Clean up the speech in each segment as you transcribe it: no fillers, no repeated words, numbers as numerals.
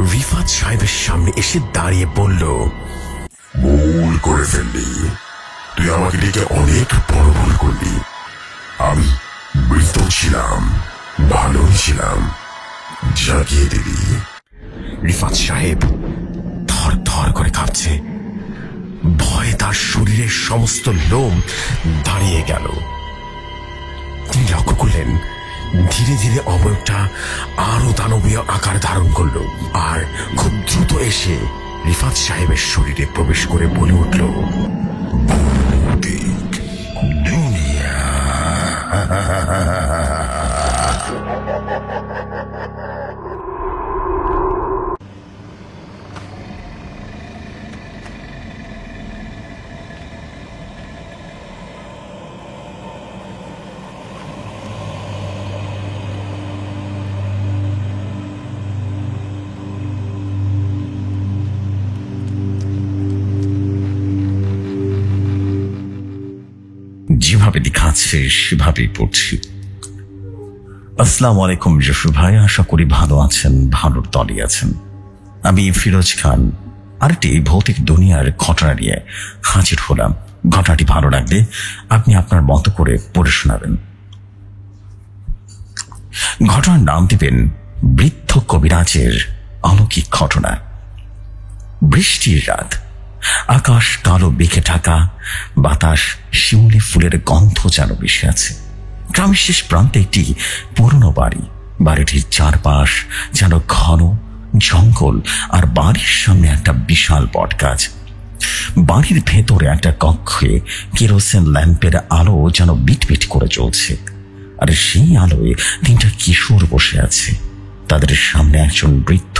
রিফাত সাহেবের সামনে এসে দাঁড়িয়ে বলল, ভুল করে ফেললি, তুই আমাকে ডেকে অনেক বড় ভুল করলি। আমি মৃত ছিলাম, ভালোই ছিলাম, জাগিয়ে দিবি। রিফাত সাহেব থর থর করে কাঁপছে, ভয়ে তার শরীরের সমস্ত লোম দাঁড়িয়ে গেল। তিনি লক্ষ্য করলেন ধীরে ধীরে অবয়বটা আরো দানবীয় আকার ধারণ করল, আর খুব দ্রুত এসে রিফাত সাহেবের শরীরে প্রবেশ করে বলে উঠল, দুনিয়া। যেভাবে দেখাচ্ছে সেভাবেই পড়ছি। আসসালামু আলাইকুম যশু ভাই, আশা করি ভালো আছেন, ভালোর দলই আছেন। আমি ফিরোজ খান আরেকটি ভৌতিক দুনিয়ার ঘটনা নিয়ে হাজির হলাম। ঘটনাটি ভালো লাগলে আপনি আপনার মতো করে পড়ে শোনাবেন। ঘটনার নাম দিবেন বৃদ্ধ কবিরাজের অলৌকিক ঘটনা। বৃষ্টির রাত, আকাশ কালো মেঘে ঢাকা, বাতাস শিউলি ফুলের গন্ধ যেন মিশে আছে। গ্রামের শেষ প্রান্তে একটি পুরনো বাড়ি। বাড়িটির চারপাশ যেন ঘন জঙ্গল, আর বাড়ির সামনে একটা বিশাল বটগাছ। বাড়ির ভেতরে একটা কক্ষে কেরোসিন ল্যাম্পের আলো যেন বিটবিট করে চলছে, আর সেই আলোয় তিনটা কিশোর বসে আছে। তাদের সামনে একজন বৃদ্ধ,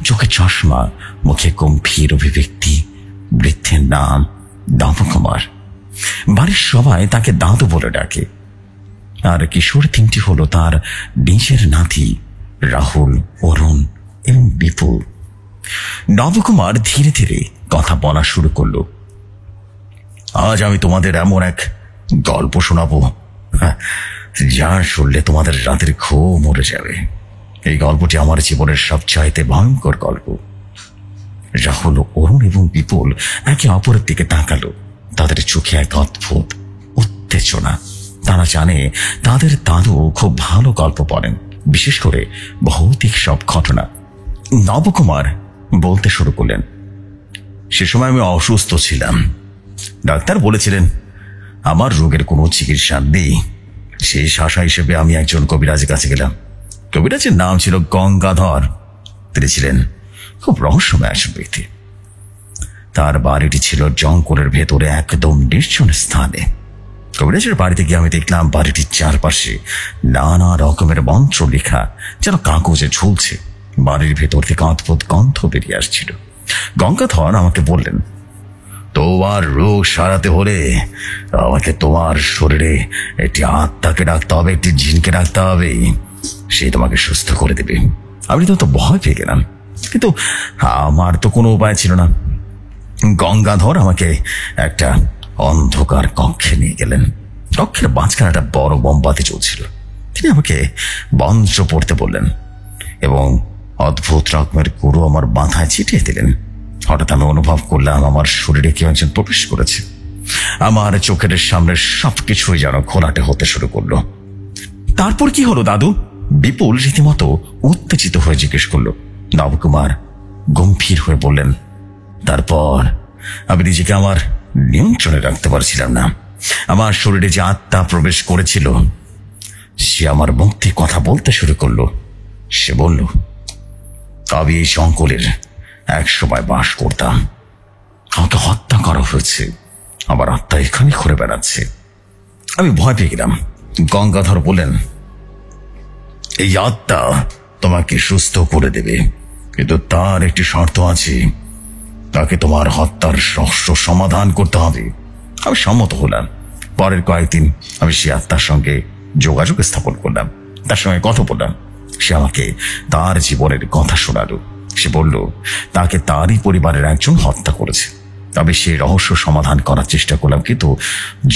চোখে চশমা, মুখে গম্ভীর অভিব্যক্তি। বৃদ্ধের নাম নবকুমার। বাড়ির সবাই তাকে দাদু বলে ডাকে। আর কিশোর তিনটি হলো তার নিজের নাতি রাহুল, অরুণ এবং বিপুল। নবকুমার ধীরে ধীরে কথা বলা শুরু করলো। আজ আমি তোমাদের এমন এক গল্প শোনাবো যা শুনলে তোমাদের রাতের ঘুম মরে যাবে। এই গল্পটি আমার জীবনের সবচাইতে ভয়ঙ্কর গল্প। রাহুল, অরুণ এবং বিপুল একে অপরের দিকে তাকালো। তাদের চোখে এক অদ্ভুত উত্তেজনা। তারা জানে তাদের দাদু খুব ভালো গল্প বলেন, বিশেষ করে ভৌতিক সব ঘটনা। নবকুমার বলতে শুরু করলেন, সে সময় আমি অসুস্থ ছিলাম। ডাক্তার বলেছিলেন আমার রোগের কোনো চিকিৎসা নেই। সেই আশা হিসেবে আমি একজন কবিরাজের কাছে গেলাম। কবিরাজের নাম ছিল গঙ্গাধর। তিনি ছিলেন খুব রহস্যময় একজন ব্যক্তি। তার বাড়িটি ছিল জঙ্গলের ভেতরে একদম নির্জন স্থানে। কবিরাজের বাড়িতে গিয়ে আমি দেখলাম বাড়িটির চারপাশে নানা রকমের মন্ত্র লেখা যেন কাগজে ঝুলছে। বাড়ির ভেতর থেকে অদ্ভুত গন্ধ বেরিয়ে আসছিল। গঙ্গাধর আমাকে বললেন, তোমার রোগ সারাতে হলে আমাকে তোমার শরীরে একটি আত্মাকে রাখতে হবে, একটি জিনকে রাখতে হবে। সে তোমাকে সুস্থ করে দেবে। আমি তো ভয় পেয়ে গেলাম, কিন্তু আমার তো কোনো উপায় ছিল না। গঙ্গাধর আমাকে একটা অন্ধকার কক্ষে নিয়ে গেলেন। কক্ষের মাঝখানে একটা বড় মোমবাতি চলছিল। তিনি আমাকে মন্ত্র পড়তে বললেন এবং অদ্ভুত রকমের গুঁড়ো আমার মাথায় ছিটিয়ে দিলেন। হঠাৎ আমি অনুভব করলাম আমার শরীরে কেউ একজন প্রবেশ করেছে। আমার চোখের সামনে সবকিছুই যেন ঘোলাটে হতে শুরু করলো। তারপর কি হলো দাদু? বিপুল রীতিমতো উত্তেজিত হয়ে জিজ্ঞেস করলো। নবকুমার গম্ভীর হয়ে বললেন, তারপর আমি নিজেকে আমার নিয়ন্ত্রণে রাখতে পারছিলাম না। আমার শরীরে যে আত্মা প্রবেশ করেছিল সে আমার মুখ দিয়ে কথা বলতে শুরু করলো। সে বলল, আমি এই জঙ্গলের এক সময় বাস করতাম। আমাকে হত্যা করা হয়েছে। আমার আত্মা এখানে ঘুরে বেড়াচ্ছে। আমি ভয় পেয়ে গেলাম। গঙ্গাধর বললেন, এই আত্মা তোমাকে সুস্থ করে দেবে, কিন্তু তার একটি শর্ত আছে। তাকে তোমার হত্যার রহস্য সমাধান করতে হবে। আমি সম্মত হলাম। পরের কয়েকদিন আমি সে আত্মার সঙ্গে যোগাযোগ স্থাপন করলাম, তার সঙ্গে কথা বললাম। সে আমাকে তার জীবনের কথা শোনালো। সে বলল তাকে তারই পরিবারের একজন হত্যা করেছে। তবে সেই রহস্য সমাধান করার চেষ্টা করলাম, কিন্তু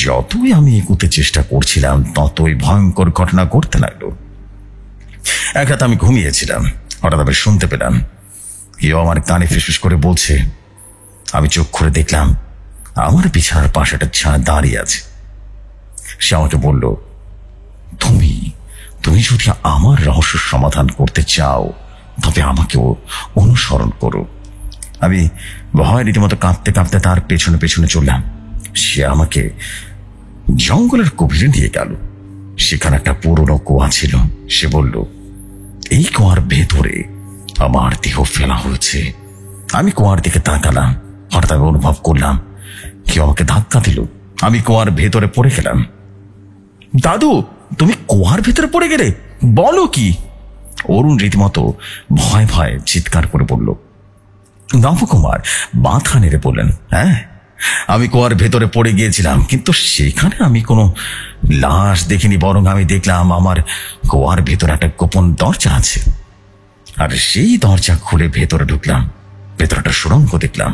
যতই আমি এগোতে চেষ্টা করছিলাম ততই ভয়ঙ্কর ঘটনা ঘটতে লাগলো। এক রাত আমি ঘুমিয়েছিলাম। হঠাৎ আমি শুনতে পেলাম কেউ আমার কানে ফিসফিস করে বলছে। আমি চোখ খুলে দেখলাম আমার বিছানার পাশে একটা ছায়া দাঁড়িয়ে আছে। সে আমাকে বলল, তুমি তুমি যদি আমার রহস্য সমাধান করতে চাও তবে আমাকেও অনুসরণ করো। আমি ভয় রীতিমতো কাঁপতে কাঁপতে তার পেছনে পেছনে চললাম। সে আমাকে জঙ্গলের গভীরে নিয়ে গেল। সেখানে একটা পুরনো কুয়া ছিল। সে বলল, এই কুয়ার ভেতরে আমার দেহ ফেলা হয়েছে। আমি কুয়ার দিকে তাকালাম। হঠাৎ আমি অনুভব করলাম কেউ আমাকে ধাক্কা দিল। আমি কুয়ার ভেতরে পড়ে গেলাম। দাদু, তুমি কুয়ার ভেতরে পড়ে গেলে? বলো কি? অরুণ রীতিমতো ভয় ভয়ে চিৎকার করে বলল। নবকুমার মাথা নেড়ে বললেন, হ্যাঁ, আমি কুয়ার ভেতরে পড়ে গিয়েছিলাম, কিন্তু সেখানে আমি কোনো লাশ দেখিনি, বরং আমি দেখলাম আমার কুয়ার ভেতরে একটা গোপন দরজা আছে। আর সেই দরজা খুলে ভেতরে ঢুকলাম। ভেতরে একটা সুড়ঙ্গ দেখলাম।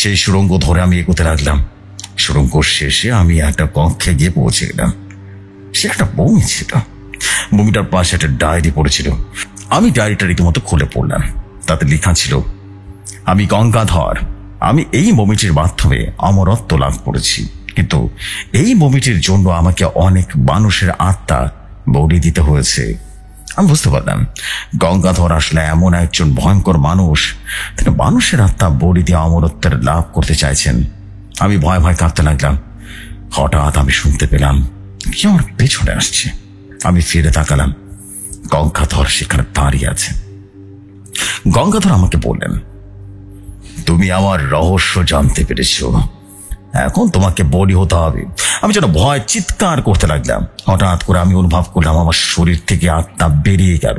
সেই সুড়ঙ্গ ধরে আমি এগোতে লাগলাম। সুড়ঙ্গ শেষে আমি একটা কক্ষে গিয়ে পৌঁছে গেলাম। সে একটা বমি ছিল। বমিটার পাশে একটা ডায়েরি পড়েছিল। আমি ডায়েরিটা রীতিমতো খুলে পড়লাম। তাতে লেখা ছিল, আমি গঙ্গাধর। আমি এই মমিটির মাধ্যমে অমরত্ব লাভ করেছি, কিন্তু এই মমিটির জন্য আমাকে অনেক মানুষের আত্মা বলি দিতে হয়েছে। আমি বুঝতে পারলাম গঙ্গাধর আসলে এমন একজন ভয়ঙ্কর মানুষ, তিনি মানুষের আত্মা বলি দিয়ে অমরত্বের লাভ করতে চাইছেন। আমি ভয় ভয় কাঁপতে লাগলাম। হঠাৎ আমি শুনতে পেলাম কি আমার পেছনে আসছে। আমি ফিরে তাকালাম। গঙ্গাধর সেখানে দাঁড়িয়ে আছে। গঙ্গাধর আমাকে বললেন, তুমি আমার রহস্য জানতে পেরেছ, এখন তোমাকে বলি হতে হবে। আমি যেন ভয় চিৎকার করতে লাগলাম। হঠাৎ করে আমি অনুভব করলাম আমার শরীর থেকে আত্মা বেরিয়ে গেল।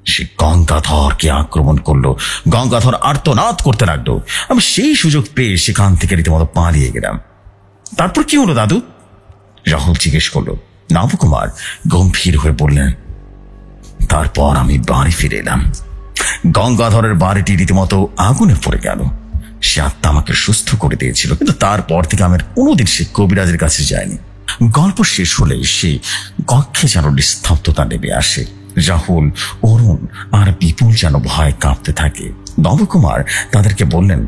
সে গঙ্গাধরকে আক্রমণ করলো। গঙ্গাধর আর্তনাদ করতে লাগলো। আমি সেই সুযোগ পেয়ে সেখান থেকে রীতিমতো পালিয়ে গেলাম। তারপর কি হলো দাদু? রাহুল জিজ্ঞেস করলো। নবকুমার গম্ভীর হয়ে বললেন, তারপর আমি বাড়ি ফিরে এলাম। গঙ্গাধরের বাড়িটি রীতিমতো আগুনে পড়ে গেল। সে আত্মা আমাকে সুস্থ করে দিয়েছিল, কিন্তু তারপর থেকে আমি কোনোদিন সে কবিরাজের কাছে যায়নি। গল্প শেষ হলে সে কক্ষে যেন নিস্তব্ধতা নেমে আসে। রাহুল, অরুণ আর বিপুল যেন ভয় কাঁপতে থাকে। নবকুমার তাদেরকে বললেন,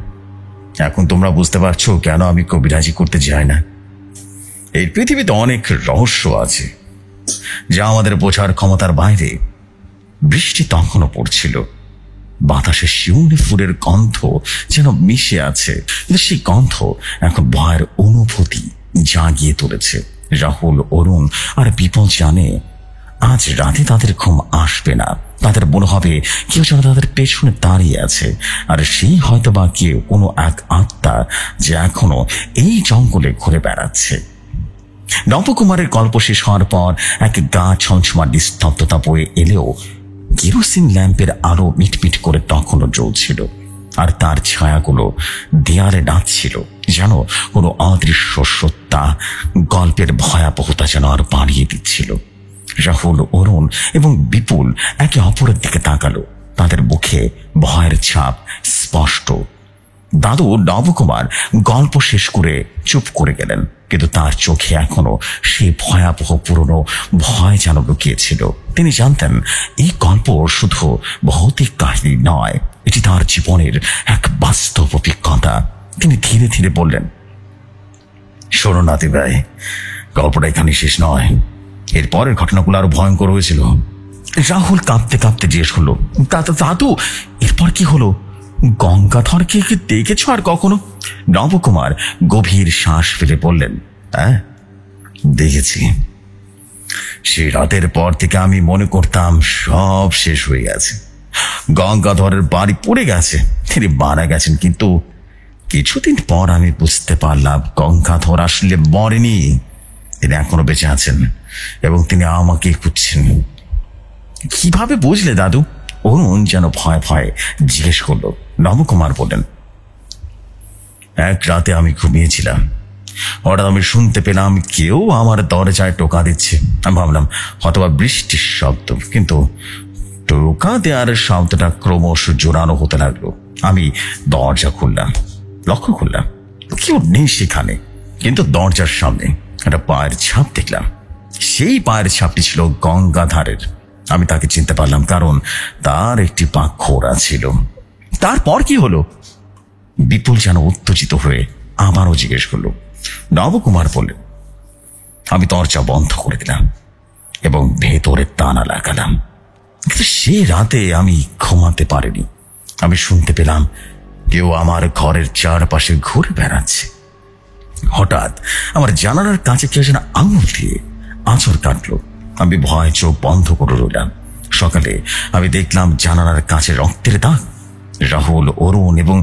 এখন তোমরা বুঝতে পারছো কেন আমি কবিরাজি করতে যাই না। এই পৃথিবীতে অনেক রহস্য আছে যা আমাদের বোঝার ক্ষমতার বাইরে। বৃষ্টি তখনও পড়ছিল। বাতাসে শিউলি ফুলের গন্ধ যেন মিশে আছে, কিন্তু সেই গন্ধ এখন ভয়ের অনুভূতি জাগিয়ে তুলেছে। রাহুল, অরুণ আর বিপুল জানে আজ রাতে তাদের ঘুম আসবে না। তাদের মনে হবে কেউ যেন তাদের পেছনে দাঁড়িয়ে আছে, আর সেই হয়তো বা কেউ কোনো এক আত্মা যে এখনো এই জঙ্গলে ঘুরে বেড়াচ্ছে। নবকুমারের গল্প শেষ হওয়ার পর এক গা ছমছমা নিস্তব্ধতা বয়ে এলেও কেরোসিন ল্যাম্পের আলো মিটমিট করে তখনও জ্বলছিল, আর তার ছায়াগুলো দেয়ালে নাচছিল যেন কোনো অদৃশ্য সত্তা গল্পের ভয়াবহতা যেন আর বাড়িয়ে দিচ্ছিল। রাহুল, অরুণ এবং বিপুল একে অপরের দিকে তাকালো। তাদের মুখে ভয়ের ছাপ স্পষ্ট। দাদু নবকুমার গল্প শেষ করে চুপ করে গেলেন, কিন্তু তার চোখে এখনো সেই ভয়াবহ পুরনো ভয় যেন লুকিয়েছিল। তিনি জানতেন এই গল্প শুধু ভৌতিক কাহিনী নয়, এটি তার জীবনের এক বাস্তব অভিজ্ঞতা। তিনি ধীরে ধীরে বললেন, শোনো নাতি ভাই, গল্পটা এখানে শেষ নয়, এর পরের ঘটনাগুলো আরো ভয়ঙ্কর হয়েছিল। রাহুল কাঁপতে কাঁপতে জিজ্ঞেস করলো, দাদু এরপর কি হলো? গঙ্গাধরকে কি দেখেছ আর কখনো? নবকুমার গভীর শ্বাস ফেলে বললেন, হ্যাঁ দেখেছি। সেই রাতের পর থেকে আমি মনে করতাম সব শেষ হয়ে গেছে। গঙ্গাধরের বাড়ি পড়ে গেছে, তিনি মারা গেছেন, কিন্তু কিছুদিন পর আমি বুঝতে পারলাম গঙ্গাধর আসলে মরেনি, তিনি এখনো বেঁচে আছেন এবং তিনি আমাকে খুঁজছেন। কিভাবে বুঝলে দাদু? অরুণ যেন ভয় ভয়ে জিজ্ঞেস করলো। নবকুমার বললেন, এক রাতে আমি ঘুমিয়েছিলাম, হঠাৎ আমি শুনতে পেলাম কেউ আমার দরজায় টোকা দিচ্ছে। আমি ভাবলাম হয়তোবা বৃষ্টির শব্দ, কিন্তু টোকা দেওয়ার শব্দটা ক্রমশ জোরালো হতে লাগলো। আমি দরজা খুললাম, লক্ষ্য করলাম কেউ নেই সেখানে, কিন্তু দরজার সামনে একটা পায়ের ছাপ দেখলাম। সেই পায়ের ছাপটি ছিল গঙ্গাধারের। আমি তাকে চিনতে পারলাম, কারণ তার একটি পা খোঁড়া ছিল। তারপর কি হলো? বিপুল যেন উত্তেজিত হয়ে আবারও জিজ্ঞেস করলো। নবকুমার বললেন, আমি দরজা বন্ধ করে দিলাম এবং ভেতরে তালা লাগালাম, কিন্তু সে রাতে আমি ঘুমাতে পারিনি। আমি শুনতে পেলাম কেউ আমার ঘরের চারপাশে ঘুরে বেড়াচ্ছে। হঠাৎ আমার জানালার কাছে কেউ যেন আঙুল দিয়ে আঁচড় কাটলো। আমি ভয়ে চোখ বন্ধ করে রইলাম। সকালে আমি দেখলাম জানালার কাছে রক্তের দাগ। রাহুল, অরুণ এবং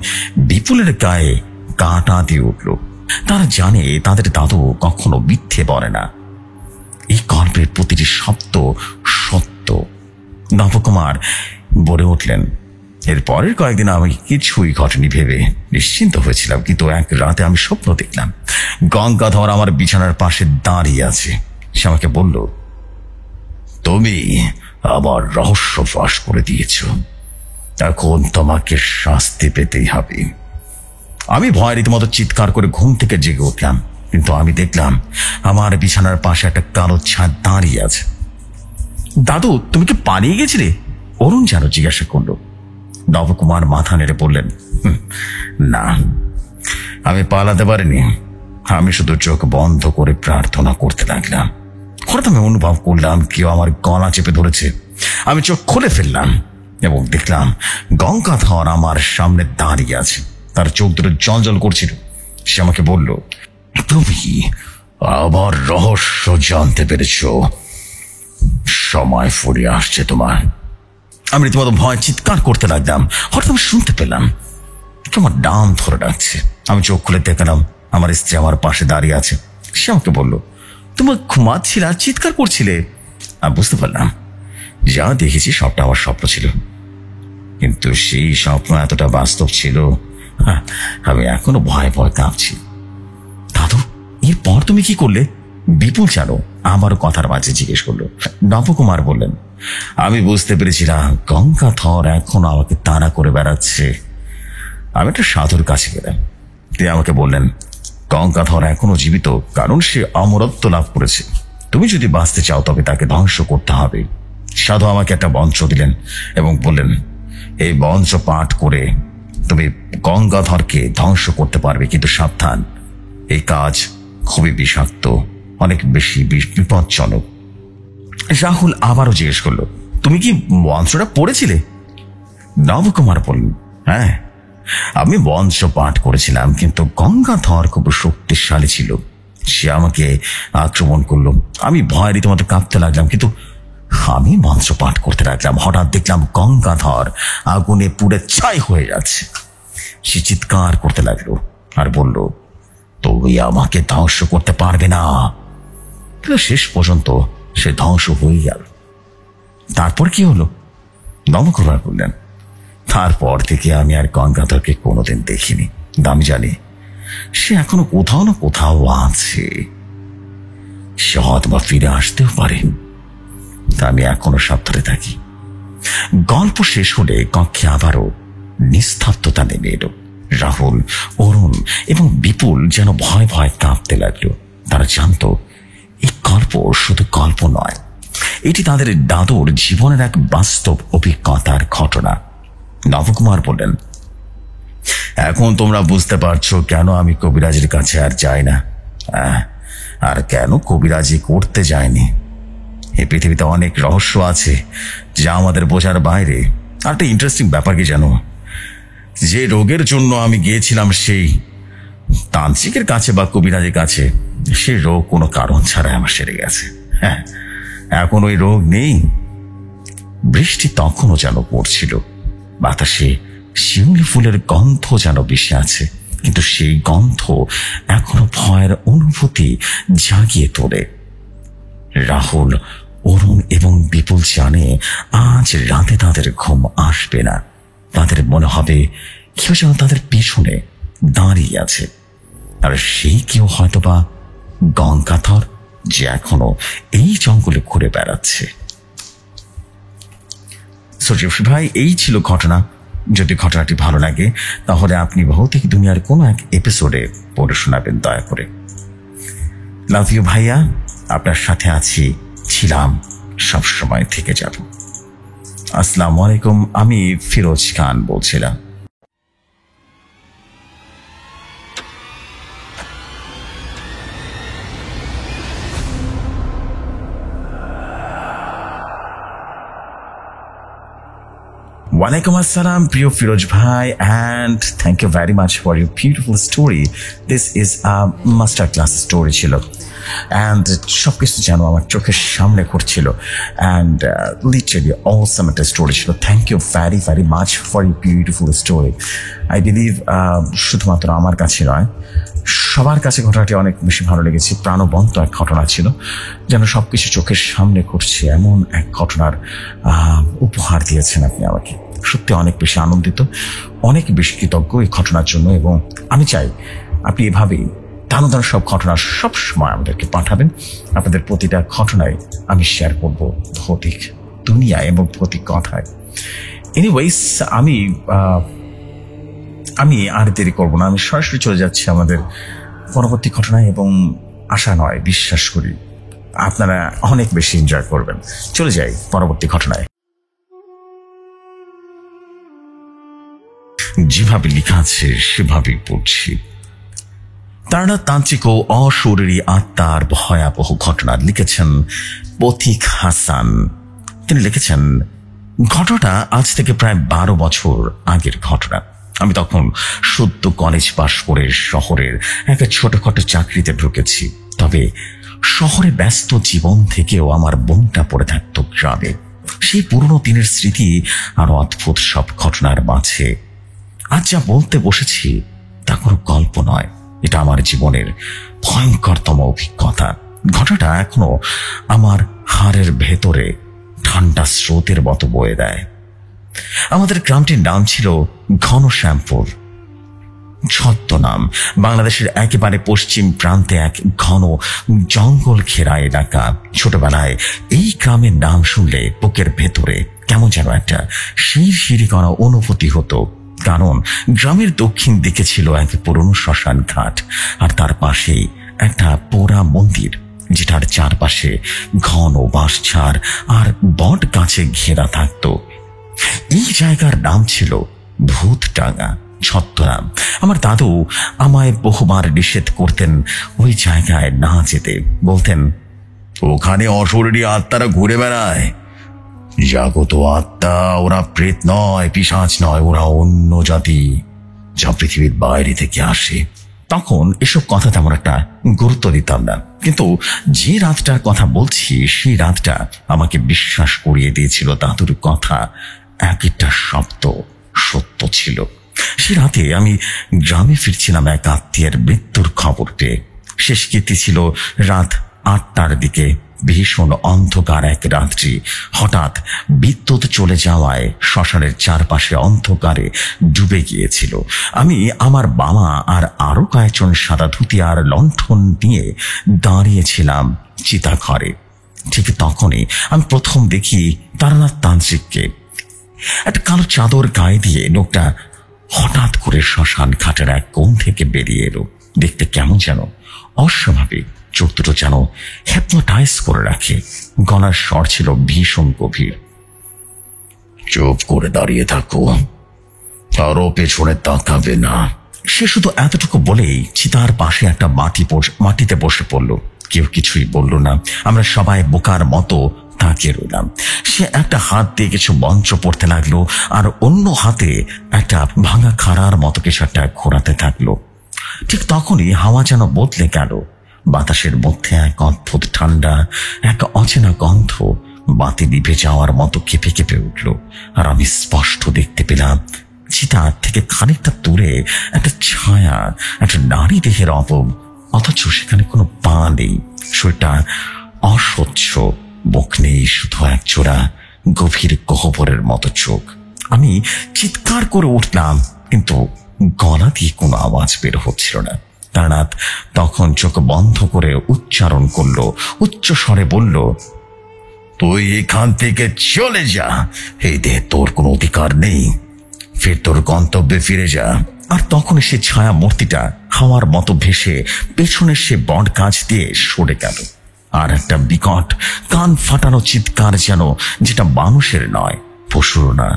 বিপুলের গায়ে কাঁটা দিয়ে উঠল। তারা জানে তাদের দাদু কখনো মিথ্যে বলে না। এই গল্পের প্রতিটি শব্দ সত্য। নবকুমার বলে উঠলেন, এর পরের কয়েকদিন আমি কিছুই ঘটেনি ভেবে নিশ্চিন্ত হয়েছিলাম, কিন্তু এক রাতে আমি স্বপ্ন দেখলাম গঙ্গাধর আমার বিছানার পাশে দাঁড়িয়ে আছে। সে আমাকে বলল, তুমি আমার রহস্য ফাঁস করে দিয়েছ, এখন তোমাকে শাস্তি পেতেই হবে। আমি ভয় রীতিমতো চিৎকার করে ঘুম থেকে জেগে উঠলাম, কিন্তু আমি দেখলাম আমার বিছানার পাশে একটা কালো ছাদ দাঁড়িয়ে আছে। দাদু, তুমি কি পালিয়ে গেছিলে? অরুণ যেন জিজ্ঞাসা করলো। নবকুমার মাথা নেড়ে বললেন, না, আমি পালাতে পারিনি। আমি শুধু চোখ বন্ধ করে প্রার্থনা করতে লাগলাম। হঠাৎ আমি অনুভব করলাম কেউ আমার গলা চেপে ধরেছে। আমি চোখ খুলে ফেললাম এবং দেখলাম গঙ্গাধর আমার সামনে দাঁড়িয়ে আছে। তার চোখ দুটো জল করছিল। সে আমাকে বলল, তুমি আবার রহস্য জানতে পেরেছ, সময় ফুরিয়ে আসছে তোমার। আমি রীতিমতো ভয় চিৎকার করতে লাগলাম। হঠাৎ আমি শুনতে পেলাম তোমার ডান ধরে ডাকছে। আমি চোখ খুলে দেখলাম আমার স্ত্রী আমার পাশে দাঁড়িয়ে আছে। সে আমাকে বলল, তোমার ঘুমাচ্ছিলে আর চিৎকার করছিলে। আমি বুঝতে পারলাম যা দেখেছি সবটা আমার স্বপ্ন ছিল, কিন্তু সেই স্বপ্ন এতটা বাস্তব ছিল আমি এখনো ভয় ভয় কাঁপছি। দাদু, এরপর তুমি কি করলে? বিপুল জানো আমারও কথার মাঝে জিজ্ঞেস করলো। নবকুমার বললেন, আমি বুঝতে পেরেছিলাম গঙ্গাধর এখনো আমাকে তাড়া করে বেড়াচ্ছে। আমি একটা সাধুর কাছে গেলাম। তিনি আমাকে বললেন, গঙ্গাধর এখনো জীবিত, কারণ সে অমরত্ব লাভ করেছে। তুমি যদি বাঁচতে চাও তবে তাকে ধ্বংস করতে হবে। সাধু আমাকে একটা মন্ত্র দিলেন এবং বললেন, এই মন্ত্র পাঠ করে তুমি গঙ্গাধরকে ধ্বংস করতে পারবে, কিন্তু সাবধান, এই কাজ খুবই বিষাক্ত, অনেক বেশি বিপজ্জনক। রাহুল আবারও জিজ্ঞেস করলো, তুমি কি মন্ত্রটা পড়েছিলে? নবকুমার বললেন, হ্যাঁ, আমি মন্ত্র পাঠ করেছিলাম, কিন্তু গঙ্গাধর খুব শক্তিশালী ছিল। সে আমাকে আক্রমণ করলো। আমি ভয় রীতিমতো কাঁপতে লাগলাম, কিন্তু আমি মন্ত্র পাঠ করতে লাগলাম। হঠাৎ দেখলাম গঙ্গাধর আগুনে পুড়ে ছাই হয়ে যাচ্ছে। সে চিৎকার করতে লাগলো আর বলল, তুমি আমাকে ধ্বংস করতে পারবে না। কিন্তু শেষ পর্যন্ত সে ধ্বংস হয়ে গেল। তারপর কি হলো? নবকুমার বললেন, তারপর থেকে আমি আর গঙ্গাধরকে কোনোদিন দেখিনি। আমি জানি সে এখনো কোথাও না কোথাও আছে। সে হয়তোবা ফিরে আসতেও পারে। তা আমি এখনো সাবধানে থাকি। গল্প শেষ হলে কক্ষে আবারও নিস্তব্ধতা নেমে এলো। রাহুল, অরুণ এবং বিপুল যেন ভয় ভয় কাঁপতে লাগলো। তারা জানতো এই গল্প শুধু গল্প নয়, এটি তাদের দাদুর জীবনের এক বাস্তব অভিজ্ঞতার ঘটনা। নবকুমার বললেন, এখন তোমরা বুঝতে পারছো কেন আমি কবিরাজের কাছে আর যাই না, আর কেন কবিরাজি করতে যায়নি। এই পৃথিবীতে অনেক রহস্য আছে যা আমাদের বোঝার বাইরে। আর একটা ইন্টারেস্টিং ব্যাপার কি জানো, যে রোগের জন্য আমি গিয়েছিলাম সেই তান্ত্রিকের কাছে বা কবিরাজের কাছে, সে রোগ কোনো কারণ ছাড়াই আমার সেরে গেছে। হ্যাঁ, এখন ওই রোগ নেই। বৃষ্টি তখনও যেন পড়ছিল। বাতাসে শিউলি ফুলের গন্ধ যেন বেশি আছে, কিন্তু সেই গন্ধ এখনো ভয়ের অনুভূতি জাগিয়ে তোলে। রাহুল, অরুণ এবং বিপুল জানে আজ রাতে তাদের ঘুম আসবে না। তাদের মনে হবে কেউ যেন তাদের পেছনে দাঁড়িয়ে আছে, আর সেই কেউ হয়তোবা গঙ্গাধর, যে এখনো এই জঙ্গলে ঘুরে বেড়াচ্ছে। সূর্যবংশী ভাই, এই ছিল ঘটনা। যদি ঘটনাটি ভালো লাগে তাহলে আপনি ভৌতিক দুনিয়ার কোনো এক এপিসোডে পড়ে শোনাবেন দয়া করে। লাভ ইউ ভাইয়া, আপনার সাথে আছি, ছিলাম, সবসময় থেকে যাব। আসসালামু আলাইকুম, আমি ফিরোজ খান বলছিলাম। Walaikum assalam, Priyo Firoz Bhai, and thank you very much for your beautiful story. This is a master class story ছিল, and সবকিছু যেন আমার চোখের সামনে ঘটছিল, and literally awesome একটা স্টোরি ছিল. Thank you very very much for your beautiful story. I believe শুধুমাত্র আমার কাছে নয়, সবার কাছে ঘটনাটি অনেক বেশি ভালো লেগেছে. প্রাণবন্ত এক ঘটনা ছিল, যেন সবকিছু চোখের সামনে ঘটছে এমন এক ঘটনার উপহার দিয়েছেন আপনি আমাকে. সত্যি অনেক বেশি আনন্দিত, অনেক বেশি কৃতজ্ঞ এই ঘটনার জন্য, এবং আমি চাই আপনি এভাবেই দারুণ সব ঘটনা সবসময় আমাদেরকে পাঠাবেন. আপনাদের প্রতিটা ঘটনায় আমি শেয়ার করব ভৌতিক দুনিয়ায় এবং ভৌতিক কথায়. এনিওয়েজ, আমি আর দেরি করবো না, আমি সরাসরি চলে যাচ্ছি আমাদের পরবর্তী ঘটনায়, এবং আশা নয় বিশ্বাস করি আপনারা অনেক বেশি এনজয় করবেন. চলে যাই পরবর্তী ঘটনায়. যেভাবে লেখা আছে সেভাবেই পড়ছি. তারা তান্ত্রিক ও অশরীরী আত্মার ভয়াবহ ঘটনা লিখেছেন পথিক হাসান. তিনি লিখেছেন, ঘটনাটা আজ থেকে প্রায় 12 বছর আগের ঘটনা. আমি তখন সদ্য কলেজ পাশ করে শহরের একটা ছোটখাটো চাকরিতে ঢুকেছি. তবে শহরে ব্যস্ত জীবন থেকেও আমার বোনটা পড়ে থাকতো গ্রামে. সেই পুরনো দিনের স্মৃতি আর অদ্ভুত সব ঘটনার মাঝে আজ যা বলতে বসেছি তা কোনো গল্প নয়, এটা আমার জীবনের ভয়ঙ্করতম অভিজ্ঞতা. ঘটনাটা এখনো আমার হাড়ের ভেতরে ঠান্ডা স্রোতের মতো বয়ে দেয়. আমাদের গ্রামটির নাম ছিল ঘনশ্যামপুর. ছদ্মনাম, বাংলাদেশের একেবারে পশ্চিম প্রান্তে এক ঘন জঙ্গল ঘেরা এলাকা. ছোটবেলায় এই গ্রামের নাম শুনলে বুকের ভেতরে কেমন যেন একটা শিরশিরি করা অনুভূতি হতো, কারণ গ্রামের দক্ষিণ দিকে ছিল এক পুরনো শ্মশান ঘাট, আর তার পাশেই একটা পোড়া মন্দির, যেটার চারপাশে ঘন বাঁশঝাড় আর বট গাছে ঘেরা থাকতো. এই জায়গার নাম ছিল ভূতডাঙ্গা. ছদ্মনাম. আমার দাদু আমায় বহুবার নিষেধ করতেন ওই জায়গায় না যেতে. বলতেন, ওখানে অশরীরী আত্মারা ঘুরে বেড়ায়, জাগত আত্মা, ওরা প্রেত নয়, পিশাচ নয়, ওরা অন্য জাতি যা পৃথিবীর বাইরে থেকে আসে. তখন এসব কথা তেমন একটা গুরুত্ব দিতাম না, কিন্তু যে রাতটার কথা বলছি সেই রাতটা আমাকে বিশ্বাস করিয়ে দিয়েছিল দাদুর কথা একটা শব্দ সত্য ছিল. সে রাতে আমি গ্রামে ফিরছিলাম এক আত্মীয়ের মৃত্যুর খবর পেয়ে. শেষ কীর্তি ছিল রাত 8টার দিকে. ভীষণ অন্ধকার এক রাত্রি. হঠাৎ বিদ্যুৎ চলে যাওয়ায় শ্মশানের চারপাশে অন্ধকারে ডুবে গিয়েছিল. আমি, আমার বাবা আর আরো কয়েকজন সাদা ধুতি আর লণ্ঠন নিয়ে দাঁড়িয়েছিলাম চিতাঘরে. ঠিক তখনই আমি প্রথম দেখি তারানাথ তান্ত্রিককে. একটা কালো চাদর গায়ে দিয়ে লোকটা হঠাৎ করে শ্মশান ঘাটের এক কোণ থেকে বেরিয়ে এলো. দেখতে কেমন যেন অস্বাভাবিক, চোখ দুটো যেন হিপনোটাইজ করে রাখে. গলার স্বর ছিল ভীষণ গভীর, চুপ করে দাঁড়িয়ে থাকো, আরো পেছনে তাকাবে না. সে শুধু এতটুকু বলেই চিতার পাশে একটা মাটিতে বসে পড়ল. কেউ কিছুই বলল না. আমরা সবাই বোকার মতো তাকিয়ে রইলাম. সে একটা হাত দিয়ে কিছু মন্ত্র পড়তে লাগলো, আর অন্য হাতে একটা ভাঙা খাড়ার মতো কিছু একটা ঘোরাতে থাকলো. ঠিক তখনই হাওয়া যেন বদলে গেল. বাতাসের মধ্যে এক অদ্ভুত ঠান্ডা, এক অচেনা গন্ধ বাতি নিভে যাওয়ার মতো কেঁপে কেঁপে উঠল. আর আমি স্পষ্ট দেখতে পেলাম চিতার থেকে খানিকটা দূরে একটা ছায়া, একটা নারী দেহের অবয়ব, অথচ সেখানে কোনো পা নেই. শরীরটা অস্বচ্ছ, মুখ নেই, শুধু এক জোড়া গভীর গহ্বরের মতো চোখ. আমি চিৎকার করে উঠলাম, কিন্তু গলা দিয়ে কোনো আওয়াজ বের হচ্ছিল না. তারানাথ তখন চোখ বন্ধ করে উচ্চারণ করলো, উচ্চ স্বরে বলল, তুই এখান থেকে চলে যা, এই দেহে তোর কোনো অধিকার নেই, ফের তোর গন্তব্যে ফিরে যা. আর তখন সে ছায়া মূর্তিটা হাওয়ার মতো ভেসে পেছনে সে বট গাছ দিয়ে সরে গেল. আর একটা বিকট কান ফাটানো চিৎকার, যেন যেটা মানুষের নয়, পশুর না,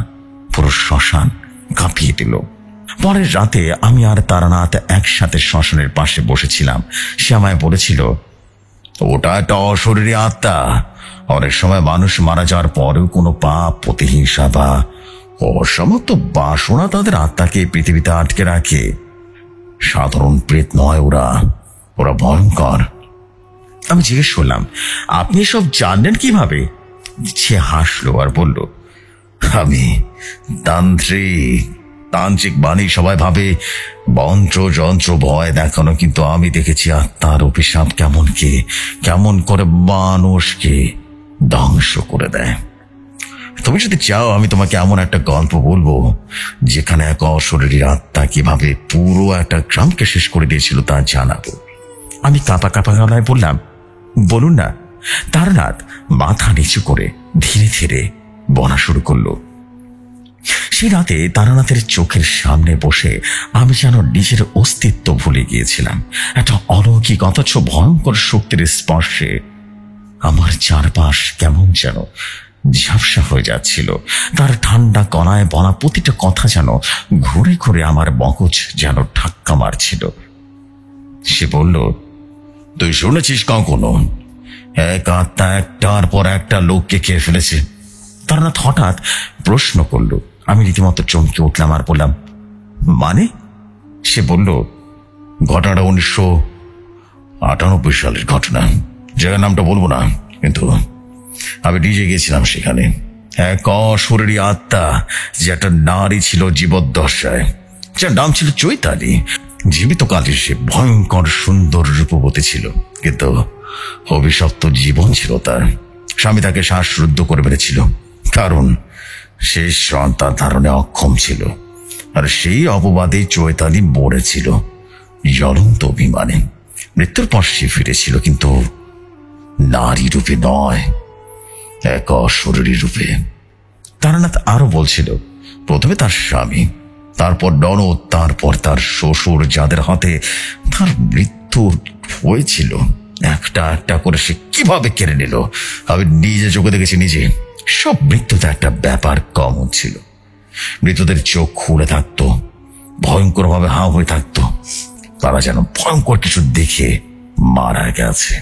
পুরো শ্মশান কাঁপিয়ে দিল. পরের রাতে আমি আর তারানাথ একসাথে শ্মশানের পাশে বসেছিলাম. সে আমায় বলেছিল, ওটা একটা অশরীরী আত্মা, অনেক সময় মানুষ মারা যাওয়ার পরেও কোনো পাপ, প্রতিহিংসা বা অসমাপ্ত বাসনা তাদের আত্মাকে পৃথিবীতে আটকে রাখে। সাধারণ প্রেত নয় ওরা, ওরা ভয়ঙ্কর। আমি জিজ্ঞেস করলাম, আপনি সব জানলেন কিভাবে? সে হাসলো আর বলল, আমি তান্ত্রিক বাণী। সবাই ভাবে মন্ত্র যন্ত্র ভয় দেখানো, কিন্তু আমি দেখেছি আত্মার অভিশাপ কেমন করে মানুষকে ধ্বংস করে দেয়। তুমি যদি চাও আমি তোমাকে এমন একটা গল্প বলবো যেখানে এক অশরীরী আত্মা কিভাবে পুরো একটা গ্রামকে শেষ করে দিয়েছিল তা জানাবো। আমি কাঁপা কাঁপা গলায় বললাম, বলুন না। তারানাথ মাথা নিচু করে ধীরে ধীরে বলা শুরু করলো। সেই রাতে তারানাথের চোখের সামনে বসে আমি যেন নিজের অস্তিত্ব ভুলে গিয়েছিলাম। একটা অলৌকিক অথচ ভয়ঙ্কর শক্তির স্পর্শে আমার চারপাশ কেমন যেন ঝাপসা হয়ে যাচ্ছিল। তার ঠান্ডা কণায় বলা প্রতিটা কথা যেন ঘুরে ঘুরে আমার মগজ যেন ধাক্কা মারছিল। সে বলল, তুই শুনেছিস কখনো এক আত্মা একটার পর একটা লোককে খেয়ে ফেলেছে? তারানাথ হঠাৎ প্রশ্ন করল। আমি রীতিমতো চমকে উঠলাম আর বললাম, মানে? সে বলল, ঘটনাটা 1998 সালের ঘটনা। জায়গার নামটা বলবো না, কিন্তু আমি নিজে গেছিলাম সেখানে। এক অশরীরী আত্মা যে একটা নারী ছিল জীবদ্দশায়, যার নাম ছিল চৈতালি। জীবিত কালে সে ভয়ঙ্কর সুন্দর রূপবতী ছিল, কিন্তু অভিশপ্ত জীবন ছিল তার। স্বামী তাকে শ্বাসরুদ্ধ করে মেরেছিল, কারণ সে সন্তান ধারণে অক্ষম ছিল। আর সেই অপবাদে চৈতালি মরেছিল জ্বলন্ত অভিমানে। মৃত্যুর পর সে ফিরেছিল, কিন্তু নারী রূপে নয়, এক অশরীরী রূপে। তারানাথ আরো বলছিল, প্রথমে তার স্বামী, তারপর ননদ, তারপর তার শ্বশুর, যাদের হাতে তার মৃত্যু হয়েছিল। একটা একটা করে সে কিভাবে কেড়ে নিল আমি নিজে চোখে দেখেছি। নিজে সব মৃত্যুতে একটা ব্যাপার কমন ছিল। মৃতদের চোখ খুলে থাকতো, ভয়ঙ্কর ভাবে হাঁ হয়ে থাকতো। তারা যেন ভয়ঙ্কর কিছু দেখে মারা গেছে,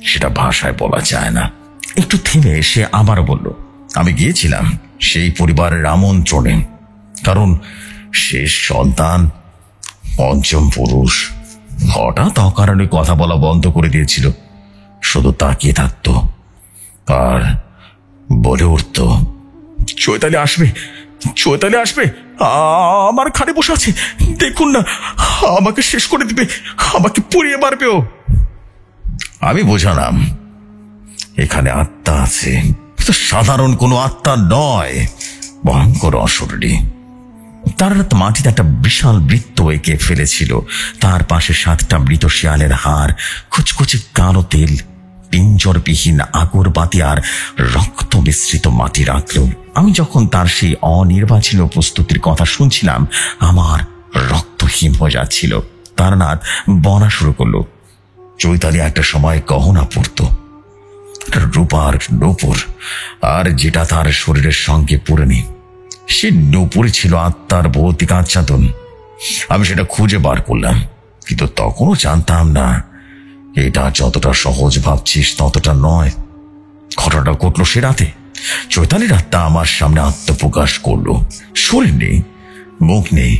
সেটা ভাষায় বলা যায় না। একটু থেমে সে আবারও বলল, আমি গিয়েছিলাম সেই পরিবারের আমন্ত্রণে, কারণ শেষ সন্তান, পঞ্চম পুরুষ। হঠাৎ অকারণে কথা বলা বন্ধ করে দিয়েছিল, শুধু তাকিয়ে থাকতো আর বলে উঠত, চৈতালি আসবে, চৈতালি আসবে, আমার খাটে বসে আছে, দেখুন না, আমাকে শেষ করে দিবে, আমাকে পুড়িয়ে মারবেও। আমি বোঝালাম, এখানে আত্মা আছে, তো সাধারণ কোনো আত্মা নয়, ভয়ঙ্কর অশরীরী। তারানাথ মাটিতে একটা বিশাল বৃত্ত এঁকে ফেলেছিল। তার পাশে 7টা মৃত শিয়ালের হাড়, কুচকুচে কালো তেল, পিঞ্জরবিহীন আগরবাতি আর রক্ত মিশ্রিত মাটি রাখল। আমি যখন তার সেই অনির্বাচনীয় প্রস্তুতির কথা শুনছিলাম, আমার রক্ত হিম হয়ে যাচ্ছিল। তারানাথ বলা শুরু করলো, চৈতালি একটা সময় গহনা পরত, রূপার নূপুর, আর যেটা তার শরীরের সঙ্গে পড়েনি, সে নূপুরই ছিল আত্মার ভৌতিক আচ্ছাদন। আমি সেটা খুঁজে বার করলাম, কিন্তু তখনও জানতাম না এটা যতটা সহজ ভাবছিস ততটা নয়। ঘটনাটা ঘটলো সে রাতে। চৈতালির আত্মা আমার সামনে আত্মপ্রকাশ করলো। শরীর নেই, মুখ নেই,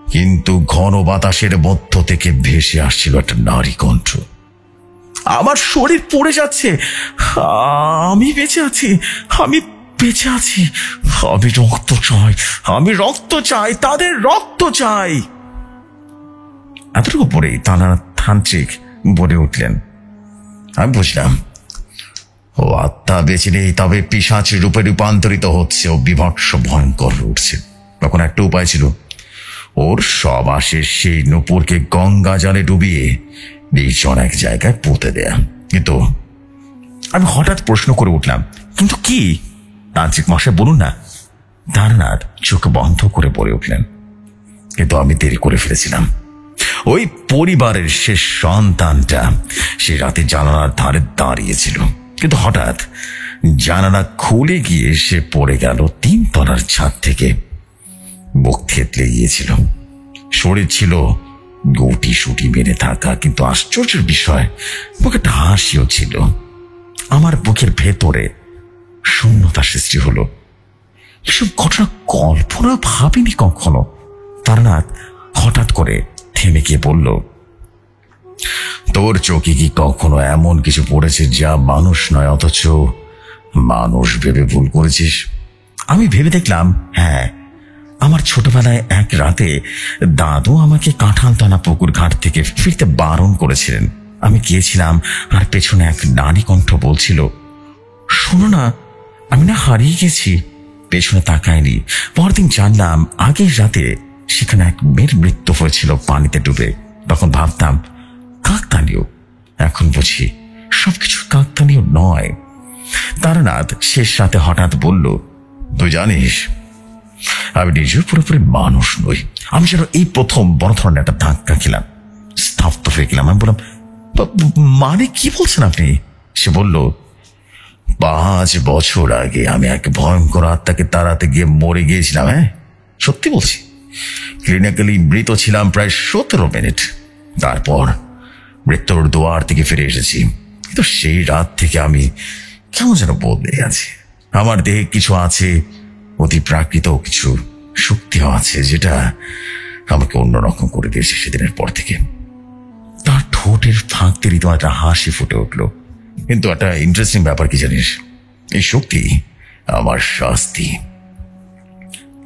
কিন্তু ঘন বাতাসের মধ্য থেকে ভেসে আসছিল একটা নারী কণ্ঠ। আমার শরীর পড়ে যাচ্ছে, আমি বেঁচে আছি, আমি বেঁচে আছি, আমি রক্ত চাই, আমি রক্ত চাই, তাদের রক্ত চাই। এতটুকু পরেই তারানাথ তান্ত্রিক বলে উঠলেন। আমি বুঝলাম, ও আত্মা বেঁচে নেই, তবে পিশাচ রূপে রূপান্তরিত হচ্ছে ও বিভৎস ভয়ঙ্কর উঠছে। তখন একটা উপায় ছিল, ওর সব আসে সেই নূপুরকে গঙ্গা জলে ডুবিয়ে নির্জন এক জায়গায় পুঁতে দেয়া। কিন্তু আমি হঠাৎ প্রশ্ন করে উঠলাম, কিন্তু কি? তান্ত্রিক মশাই বলুন না। তারানাথ চোখ বন্ধ করে বলে উঠলেন, কিন্তু আমি দেরি করে ফেলেছিলাম। ওই পরিবারের শেষ সন্তানটা সে রাতে জানালার ধারে দাঁড়িয়েছিল, কিন্তু হঠাৎ জানালা খুলে গিয়ে সে পড়ে গেল 3 তলার ছাদ থেকে। মুখ থেতলে গিয়েছিল, শরীর ছিল গুটি সুটি বেড়ে থাকা, কিন্তু আশ্চর্যের বিষয় মুখে একটা হাসিও ছিল। আমার বুকের ভেতরে শূন্যতা সৃষ্টি হলো। এসব ঘটনা কল্পনা ভাবিনি কখনো। তারানাথ হঠাৎ করে থেমে গিয়ে বলল, তোর চোখে কি কখনো এমন কিছু পড়েছে যা মানুষ নয় অথচ মানুষ ভেবে ভুল করেছিস? আমি ভেবে দেখলাম, হ্যাঁ, আমার ছোটবেলায় এক রাতে দাদু আমাকে কাঁঠাল টানা পুকুর ঘাট থেকে ফিরতে বারণ করেছিলেন। আমি গিয়েছিলাম, আর পেছনে এক নারী কণ্ঠ বলছিল, শোনো না, আমি না হারিয়ে গেছি। পেছনে তাকায়নি। পরদিন জানলাম আগের রাতে সেখানে এক মেয়ের মৃত্যু হয়েছিল পানিতে ডুবে। তখন ভাবতাম কাকতালীয়, এখন বুঝি সবকিছু কাকতালীয় নয়। তারানাথ শেষ রাতে হঠাৎ বলল, তুই জানিস আমি নিজেও পুরোপুরি মানুষ নই। আমি যেন এই প্রথম বড় ধরনের একটা ধাক্কা খেলাম, স্তব্ধ হয়ে গেলাম। আমি বললাম, মানে কি বলছেন আপনি? সে বলল, 5 বছর আগে আমি এক ভয়ঙ্কর আত্মাকে তাড়াতে গিয়ে মরে গিয়েছিলাম। হ্যাঁ, সত্যি বলছি। ক্লিনিক্যালি মৃত ছিলাম প্রায় 17 মিনিট। তারপর মৃত্যুর দুয়ার থেকে ফিরে এসেছি। কিন্তু সেই রাত থেকে আমি কেমন যেন বদলে গেছি। আমার দেহে কিছু আছে, অতি প্রাকৃত কিছু শক্তিও আছে, যেটা আমাকে অন্যরকম করে দিয়েছে সেদিনের পর থেকে। তার ঠোঁটের ফাঁক দিয়ে রীতিমতো একটা হাসি ফুটে উঠল। কিন্তু একটা ইন্টারেস্টিং ব্যাপার কি জানিস? এই শক্তি আমার শাস্তি।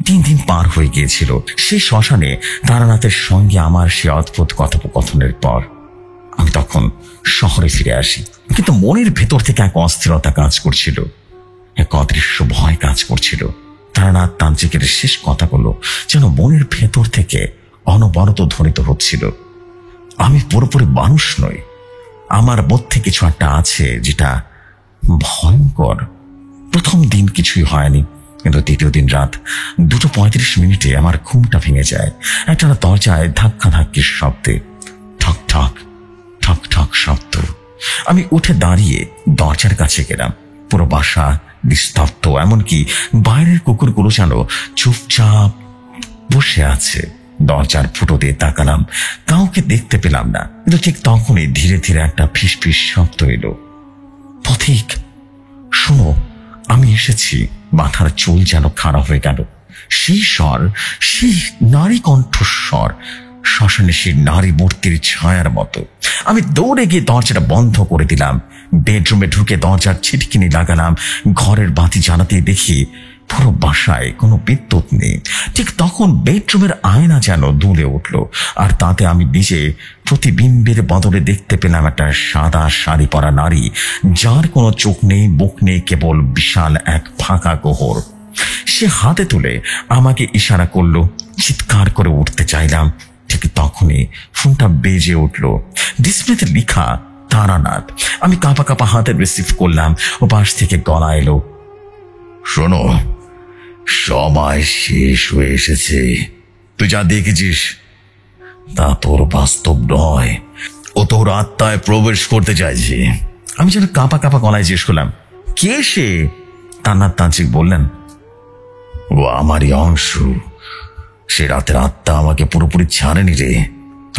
দিন দিন পার হয়ে গিয়েছিল। সেই শ্মশানে তারানাথের সঙ্গে আমার সে অদ্ভুত কথোপকথনের পর আমি তখন শহরে ফিরে আসি। কিন্তু মনের ভেতর থেকে এক অস্থিরতা কাজ করছিল, এক অদৃশ্য ভয় কাজ করছিল। তারানাথ তান্ত্রিকের শেষ কথাগুলো যেন মনের ভেতর থেকে অনবরত ধ্বনিত হচ্ছিল। আমি পুরোপুরি মানুষ নই, আমার মধ্যে কিছু একটা আছে যেটা ভয়ঙ্কর। প্রথম দিন কিছুই হয়নি, কিন্তু দ্বিতীয় দিন রাত 2:35 আমার ঘুমটা ভেঙে যায় একটা দরজায় ধাক্কা ধাক্কির শব্দে। ঠক ঠক ঠক ঠক শব্দ। আমি উঠে দাঁড়িয়ে দরজার কাছে গেলাম। পুরো বাসা নিস্তব্ধ, এমনকি বাইরের কুকুরগুলো যেন চুপচাপ বসে আছে। দরজার ফুটো দিয়ে তাকালাম, কাউকে দেখতে পেলাম না। কিন্তু ঠিক তখনই ধীরে ধীরে একটা ফিস ফিস শব্দ এলো। পথিক, শোনো, আমি এসেছি। মাথার চুল যেন খাড়া হয়ে গেল। সেই স্বর, সেই নারী কণ্ঠস্বর, শ্মশানে সেই নারী মূর্তির ছায়ার মতো। আমি দৌড়ে গিয়ে দরজাটা বন্ধ করে দিলাম। বেডরুমে ঢুকে দরজার ছিটকিনি লাগালাম। ঘরের বাতি জ্বালাতেই দেখি পুরো বাসায় কোনো বিদ্যুৎ নেই। ঠিক তখন বেডরুমের আয়না যেন দুলে উঠল, আর তাতে আমি নিজে প্রতিবিম্বের বদলে দেখতে পেলাম একটা সাদা শাড়ি পরা নারী, যার কোনো চোখ নেই, মুখ নেই, কেবল বিশাল এক ফাঁকা গহ্বর। সে হাতে তুলে আমাকে ইশারা করলো। চিৎকার করে উঠতে চাইলাম, ঠিক তখনই ফোনটা বেজে উঠল। ডিসপ্লেতে লেখা তারানাথ। আমি কাঁপা কাঁপা হাতে রিসিভ করলাম। ও পাশ থেকে গলা এলো, শোনো, সময় শেষ হয়ে এসেছে। তুই যা দেখেছিস তা তোর বাস্তব নয়, ও তোর আত্মায় প্রবেশ করতে চাইছে। আমি যেন কাঁপা কাঁপা গলায় জিজ্ঞেস করলাম, কে সে? তারানাথ তান্ত্রিক বললেন, ও আমারই অংশ। সে রাতের আত্মা আমাকে পুরোপুরি ছাড়েনি রে।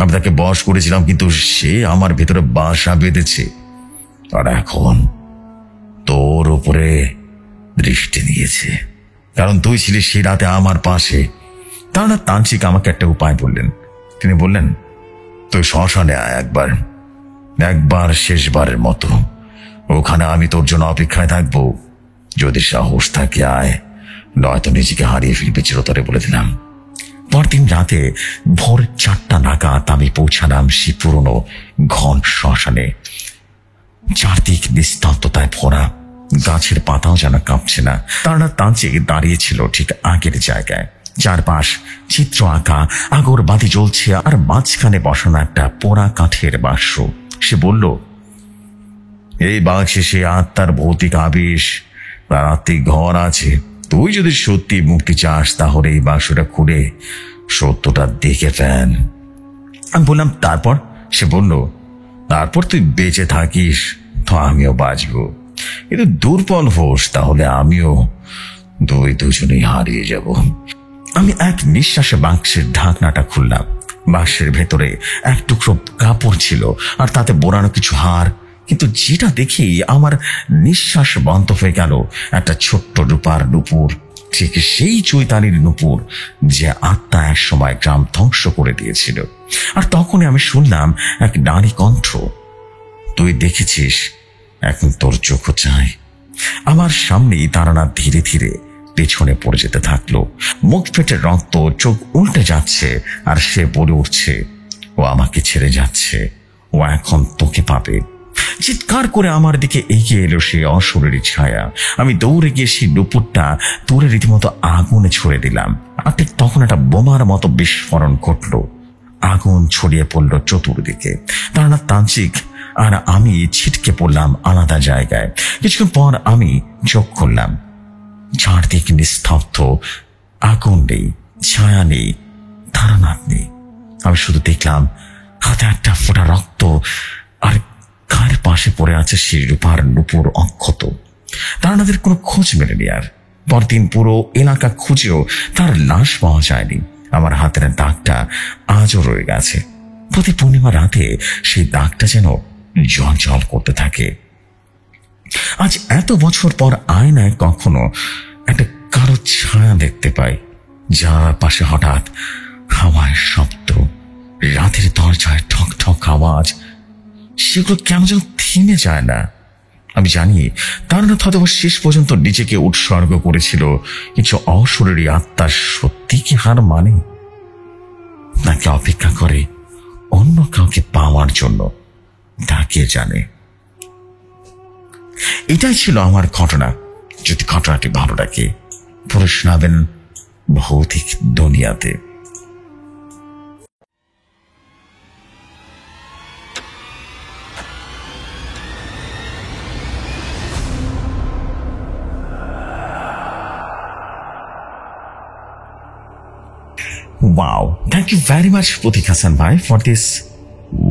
আমি তাকে বশ করেছিলাম, কিন্তু সে আমার ভেতরে বাসা বেঁধেছে, আর এখন তোর উপরে দৃষ্টি দিয়েছে, কারণ তুই ছিলিস সেই রাতে আমার পাশে। তারানাথ তান্ত্রিক আমাকে একটা উপায় বললেন। তিনি বললেন, তুই শ্মশানে আয় একবার শেষবারের মতো। ওখানে আমি তোর জন্য অপেক্ষায় থাকবো। যদি সাহস থাকে আয়, নয়তো নিজেকে হারিয়ে ফিরবে চিরতরে, বলে দিলাম। পরদিন রাতে ভোর 4টা নাগাদ আমি পৌঁছালাম সেই পুরনো ঘন শ্মশানে। চারদিক নিস্তব্ধতায় ভরা, গাছের পাতাও যেন কাঁপছে না। তারানাথ তান্ত্রিক দাঁড়িয়েছিল ঠিক আগের জায়গায়। চারপাশ চিত্র আঁকা, আগরবাতি জ্বলছে, আর মাঝখানে বসানো একটা পোড়া কাঠের বাক্স। সে বলল, এই বাক্সে সে আত্মার ভৌতিক আবেশ, তার আত্মিক ঘর আছে। তুই যদি সত্যি মুক্তি চাস তাহলে এই বাক্সটা খুলে সত্যটা দেখে ফেল। আমি বললাম, তারপর? সে বলল, তারপর তুই বেঁচে থাকিস তো আমিও বাঁচবো, কিন্তু দুর্বল হোস তাহলে আমিও, দুজনেই হারিয়ে যাব। আমি এক নিঃশ্বাসে বাক্সের ঢাকনাটা খুললাম। বাক্সের ভেতরে এক টুকরো কাপড় ছিল, আর তাতে বোড়ানো কিছু হার। কিন্তু যেটা দেখেই আমার নিঃশ্বাস বন্ধ হয়ে গেল, একটা ছোট্ট রূপার নুপুর ঠিক সেই চৈতালির নূপুর যে আত্মা এক সময় গ্রাম ধ্বংস করে দিয়েছিল। আর তখনই আমি শুনলাম এক নারী কণ্ঠ, তুই দেখেছিস, এখন তোর চোখও চায়। আমার সামনেই তারানাথ ধীরে ধীরে পেছনে পড়ে যেতে থাকলো। মুখ ফেটে রক্ত, চোখ উল্টে যাচ্ছে, আর সে বলে উঠছে, ও আমাকে ছেড়ে যাচ্ছে, ও এখন তোকে পাবে। চিৎকার করে আমার দিকে এগিয়ে এলো সে অশরীরী ছায়া। আমি দৌড়ে গিয়ে সেই নুপুরটা তুলে রীতিমতো আগুনে ছুড়ে দিলাম। আর ঠিক তখন একটা বোমার মতো বিস্ফোরণ ঘটলো। আগুন ছড়িয়ে পড়ল চতুর্দিকে। তারানাথ তান্ত্রিক আর আমি ছিটকে পড়লাম আলাদা জায়গায়। কিছুক্ষণ পর আমি চোখ খুললাম। চারদিক নিস্তব্ধ, আগুন নেই, ছায়া নেই, তারানাথ নেই। আমি শুধু দেখলাম হাতে একটা ফোঁটা রক্ত, আর গায়ের পাশে পড়ে আছে সেই রূপার নুপুর অক্ষত। তারানাথের কোনো খোঁজ মেলেনি। আর পরদিন পুরো এলাকা খুঁজেও তার লাশ পাওয়া যায়নি। আমার হাতের দাগটা আজও রয়ে গেছে। প্রতি পূর্ণিমা রাতে সেই দাগটা যেন জল জল করতে থাকে। আজ এত বছর পর আয়নায় কখনো একটা কারো ছায়া দেখতে পাই, যার পাশে হঠাৎ হাওয়ার শব্দ, রাতের দরজায় ঠক ঠক আওয়াজ, সেগুলো কেন যেন থেমে যায় না। আমি জানি তারানাথ হয়তো শেষ পর্যন্ত নিজেকে উৎসর্গ করেছিল কিছু অশরীরী আত্মার। সত্যি কি হার মানে, নাকি অপেক্ষা করে অন্য কাউকে পাওয়ার জন্য, তা কে জানে। এটাই ছিল আমার ঘটনা। যদি ঘটনাটি ভালো লাগে, পড়ে শোনাবেন ভৌতিক দুনিয়াতে। Wow, thank you very much Pratik Hassan bhai for this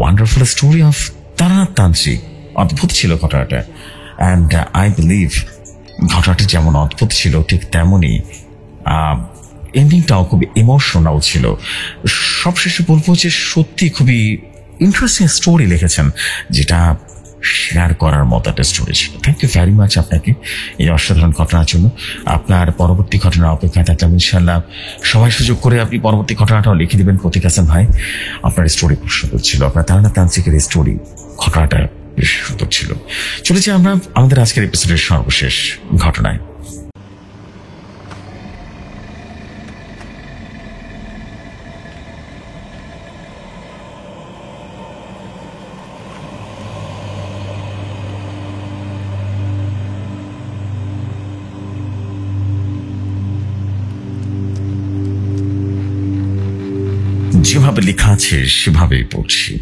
wonderful story of Taranat Tantrik. অদ্ভুত ছিল ঘটনাটা, and I believe ঘটনাটি যেমন অদ্ভুত ছিল ঠিক তেমনি এন্ডিংটাও খুবই ইমোশনাল ছিল। সবশেষে বলবো যে সত্যি খুবই ইন্টারেস্টিং স্টোরি লিখেছেন, যেটা শেয়ার করার মতো একটা স্টোরি ছিল। থ্যাংক ইউ ভেরি মাচ আপনাকে এই অসাধারণ ঘটনার জন্য। আপনার পরবর্তী ঘটনার অপেক্ষায় থাকলাম। ইনশাল্লাহ সবাই সুযোগ করে আপনি পরবর্তী ঘটনাটাও লিখে দেবেন প্রতীক হাসান ভাই। আপনার স্টোরি খুব সুন্দর ছিল, আপনার তারানাথ তান্ত্রিকের স্টোরি ঘটনাটা বেশ সুন্দর ছিল। চলেছি আমরা আমাদের আজকের এপিসোডের সর্বশেষ ঘটনায়। যেভাবে লেখা আছে সেভাবেই পড়ছি।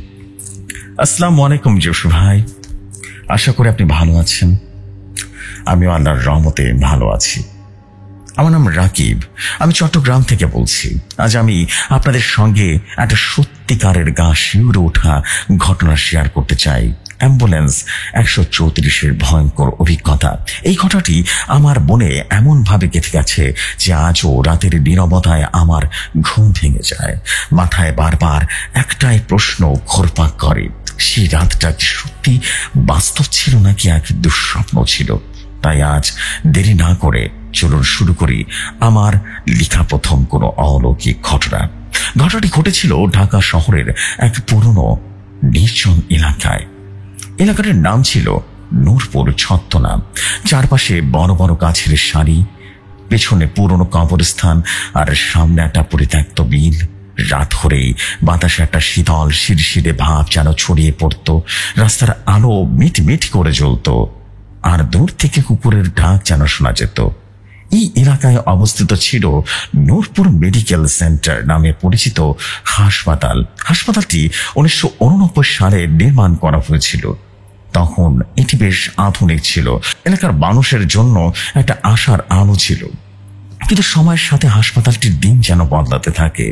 আসসালামু আলাইকুম জসু ভাই, আশা করি আপনি ভালো আছেন। আমিও আল্লাহর রহমতে ভালো আছি। আমার নাম রাকিব, আমি চট্টগ্রাম থেকে বলছি। আজ আমি আপনাদের সঙ্গে একটা সত্যিকারের গা শিউরে ওঠা ঘটনা শেয়ার করতে চাই। অ্যাম্বুলেন্স 134-এর ভয়ঙ্কর অভিজ্ঞতা। এই ঘটনাটি আমার মনে এমন ভাবে গেঁথে গেছে যে আজও রাতের নীরবতায় আমার ঘুম ভেঙে যায়। মাথায় বারবার একটাই প্রশ্ন ঘোরপাক করে, সেই রাতটা কি সত্যি বাস্তব ছিল নাকি এক দুঃস্বপ্ন ছিল? তাই আজ দেরি না করে চলুন শুরু করি আমার লেখা প্রথম কোনো অলৌকিক ঘটনা। ঘটনাটি ঘটেছিল ঢাকা শহরের এক পুরনো নির্জন এলাকায়। এলাকাটার নাম ছিল নূরপুর ছত্তনাম। চারপাশে বড় বড় গাছের সারি, পেছনে পুরনো কবরস্থান, আর সামনে একটা পরিত্যক্ত বিল। রাত হলেই বাতাসে একটা শীতল শিরশিরে ভাব যেন ছড়িয়ে পড়ত। রাস্তার আলো মিটমিট করে জ্বলত, আর দূর থেকে কুকুরের ডাক যেন শোনা যেত। এই এলাকায় অবস্থিত ছিল নূরপুর মেডিকেল সেন্টার নামে পরিচিত হাসপাতাল। হাসপাতালটি 1989 সালে নির্মাণ করা হয়েছিল। তখন এটি বেশ আধুনিক ছিল, এলাকার মানুষের জন্য একটা আশার আলো ছিল। কিন্তু সময়ের সাথে হাসপাতালটির দিন যেন বদলাতে থাকে।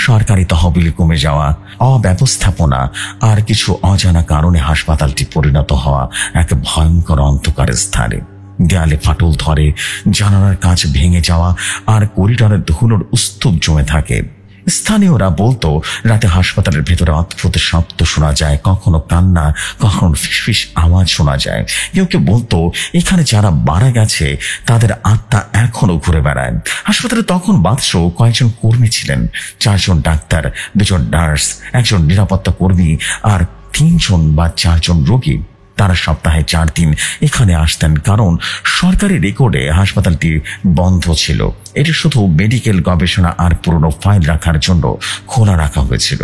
সরকারি তহবিল কমে যাওয়া, অব্যবস্থাপনা আর কিছু অজানা কারণে হাসপাতালটি পরিণত হওয়া এক ভয়ঙ্কর অন্ধকার স্থানে। দেয়ালে ফাটল ধরে, জানালার কাঁচ ভেঙে যাওয়া আর করিডোরের ধুলোর স্তূপ জমে থাকে। স্থানীয়রা বলতো রাতে হাসপাতালের ভেতরে অদ্ভুত শব্দ শোনা যায়, কখনো কান্না, কখনো ফিসফিস আওয়াজ শোনা যায়। কেউ কেউ বলতো এখানে যারা মারা গেছে তাদের আত্মা এখনো ঘুরে বেড়ায়। হাসপাতালে তখন মাত্র কয়েকজন কর্মী ছিলেন, 4 জন ডাক্তার, 2 জন নার্স, 1 জন নিরাপত্তা কর্মী আর 3 জন বা 4 জন রোগী। তারা সপ্তাহে 4 দিন এখানে আসতেন, কারণ সরকারি রেকর্ডে হাসপাতালটি বন্ধ ছিল। এটি শুধু মেডিকেল গবেষণা আর পুরনো ফাইল রাখার জন্য খোলা রাখা হয়েছিল।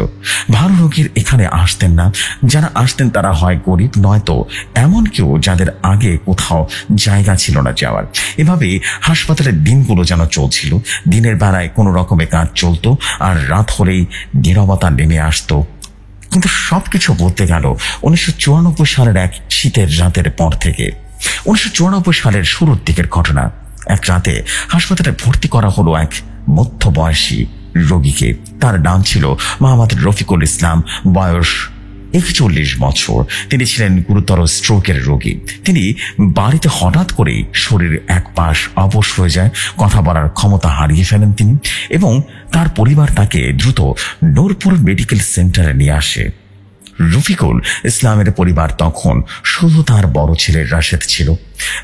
ভালো রোগীর এখানে আসতেন না। যারা আসতেন তারা হয় গরিব, নয়তো এমন কেউ যাদের আগে কোথাও জায়গা ছিল না যাওয়ার। এভাবে হাসপাতালের দিনগুলো যেন চলছিল। দিনের বেলায় কোনো রকমে কাজ চলতো, আর রাত হলেই নীরবতা নেমে আসতো। কিন্তু সবকিছু বলতে গেল 1994 সালের এক শীতের রাতের পর থেকে। 1994 সালের শুরুর দিকের ঘটনা। এক রাতে হাসপাতালে ভর্তি করা হলো এক মধ্যবয়সী রোগীকে। তার নাম ছিল মোহাম্মদ রফিকুল ইসলাম, বয়স 41 বছর। তিনি ছিলেন গুরুতর স্ট্রোকের রোগী। তিনি বাড়িতে হঠাৎ করেই শরীর এক পাশ অবশ হয়ে যায়, কথা বলার ক্ষমতা হারিয়ে ফেলেন তিনি, এবং তার পরিবার তাকে দ্রুত নূরপুর মেডিকেল সেন্টারে নিয়ে আসে। রফিকুল ইসলামের পরিবার তখন শুধু তার বড় ছেলে রাশেদ ছিল।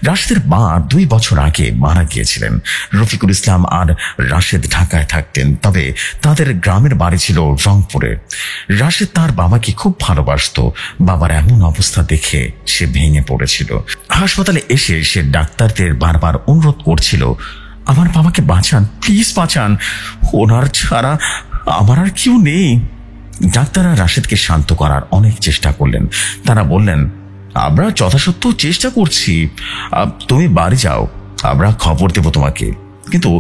রাশেদের মা 2 বছর আগে মারা গিয়েছিলেন। রফিকুল ইসলাম আর রাশেদ ঢাকায় থাকতেন, তবে তাদের গ্রামের বাড়ি ছিল রংপুরে। রাশেদ তার বাবাকে খুব ভালোবাসতো। বাবার এমন অবস্থা দেখে সে ভেঙে পড়েছিল। হাসপাতালে এসে সে ডাক্তারদের বারবার অনুরোধ করছিল, আমার বাবাকে বাঁচান, প্লিজ বাঁচান, ওনার ছাড়া আমার আর কেউ নেই। ডাক্তাররা রাশেদকে শান্ত করার অনেক চেষ্টা করলেন। তারা বললেন, আমরা যথাসত্ত্ব চেষ্টা করছি, তুমি বাড়ি যাও, আমরা খবর দেব তোমাকে। কিন্তু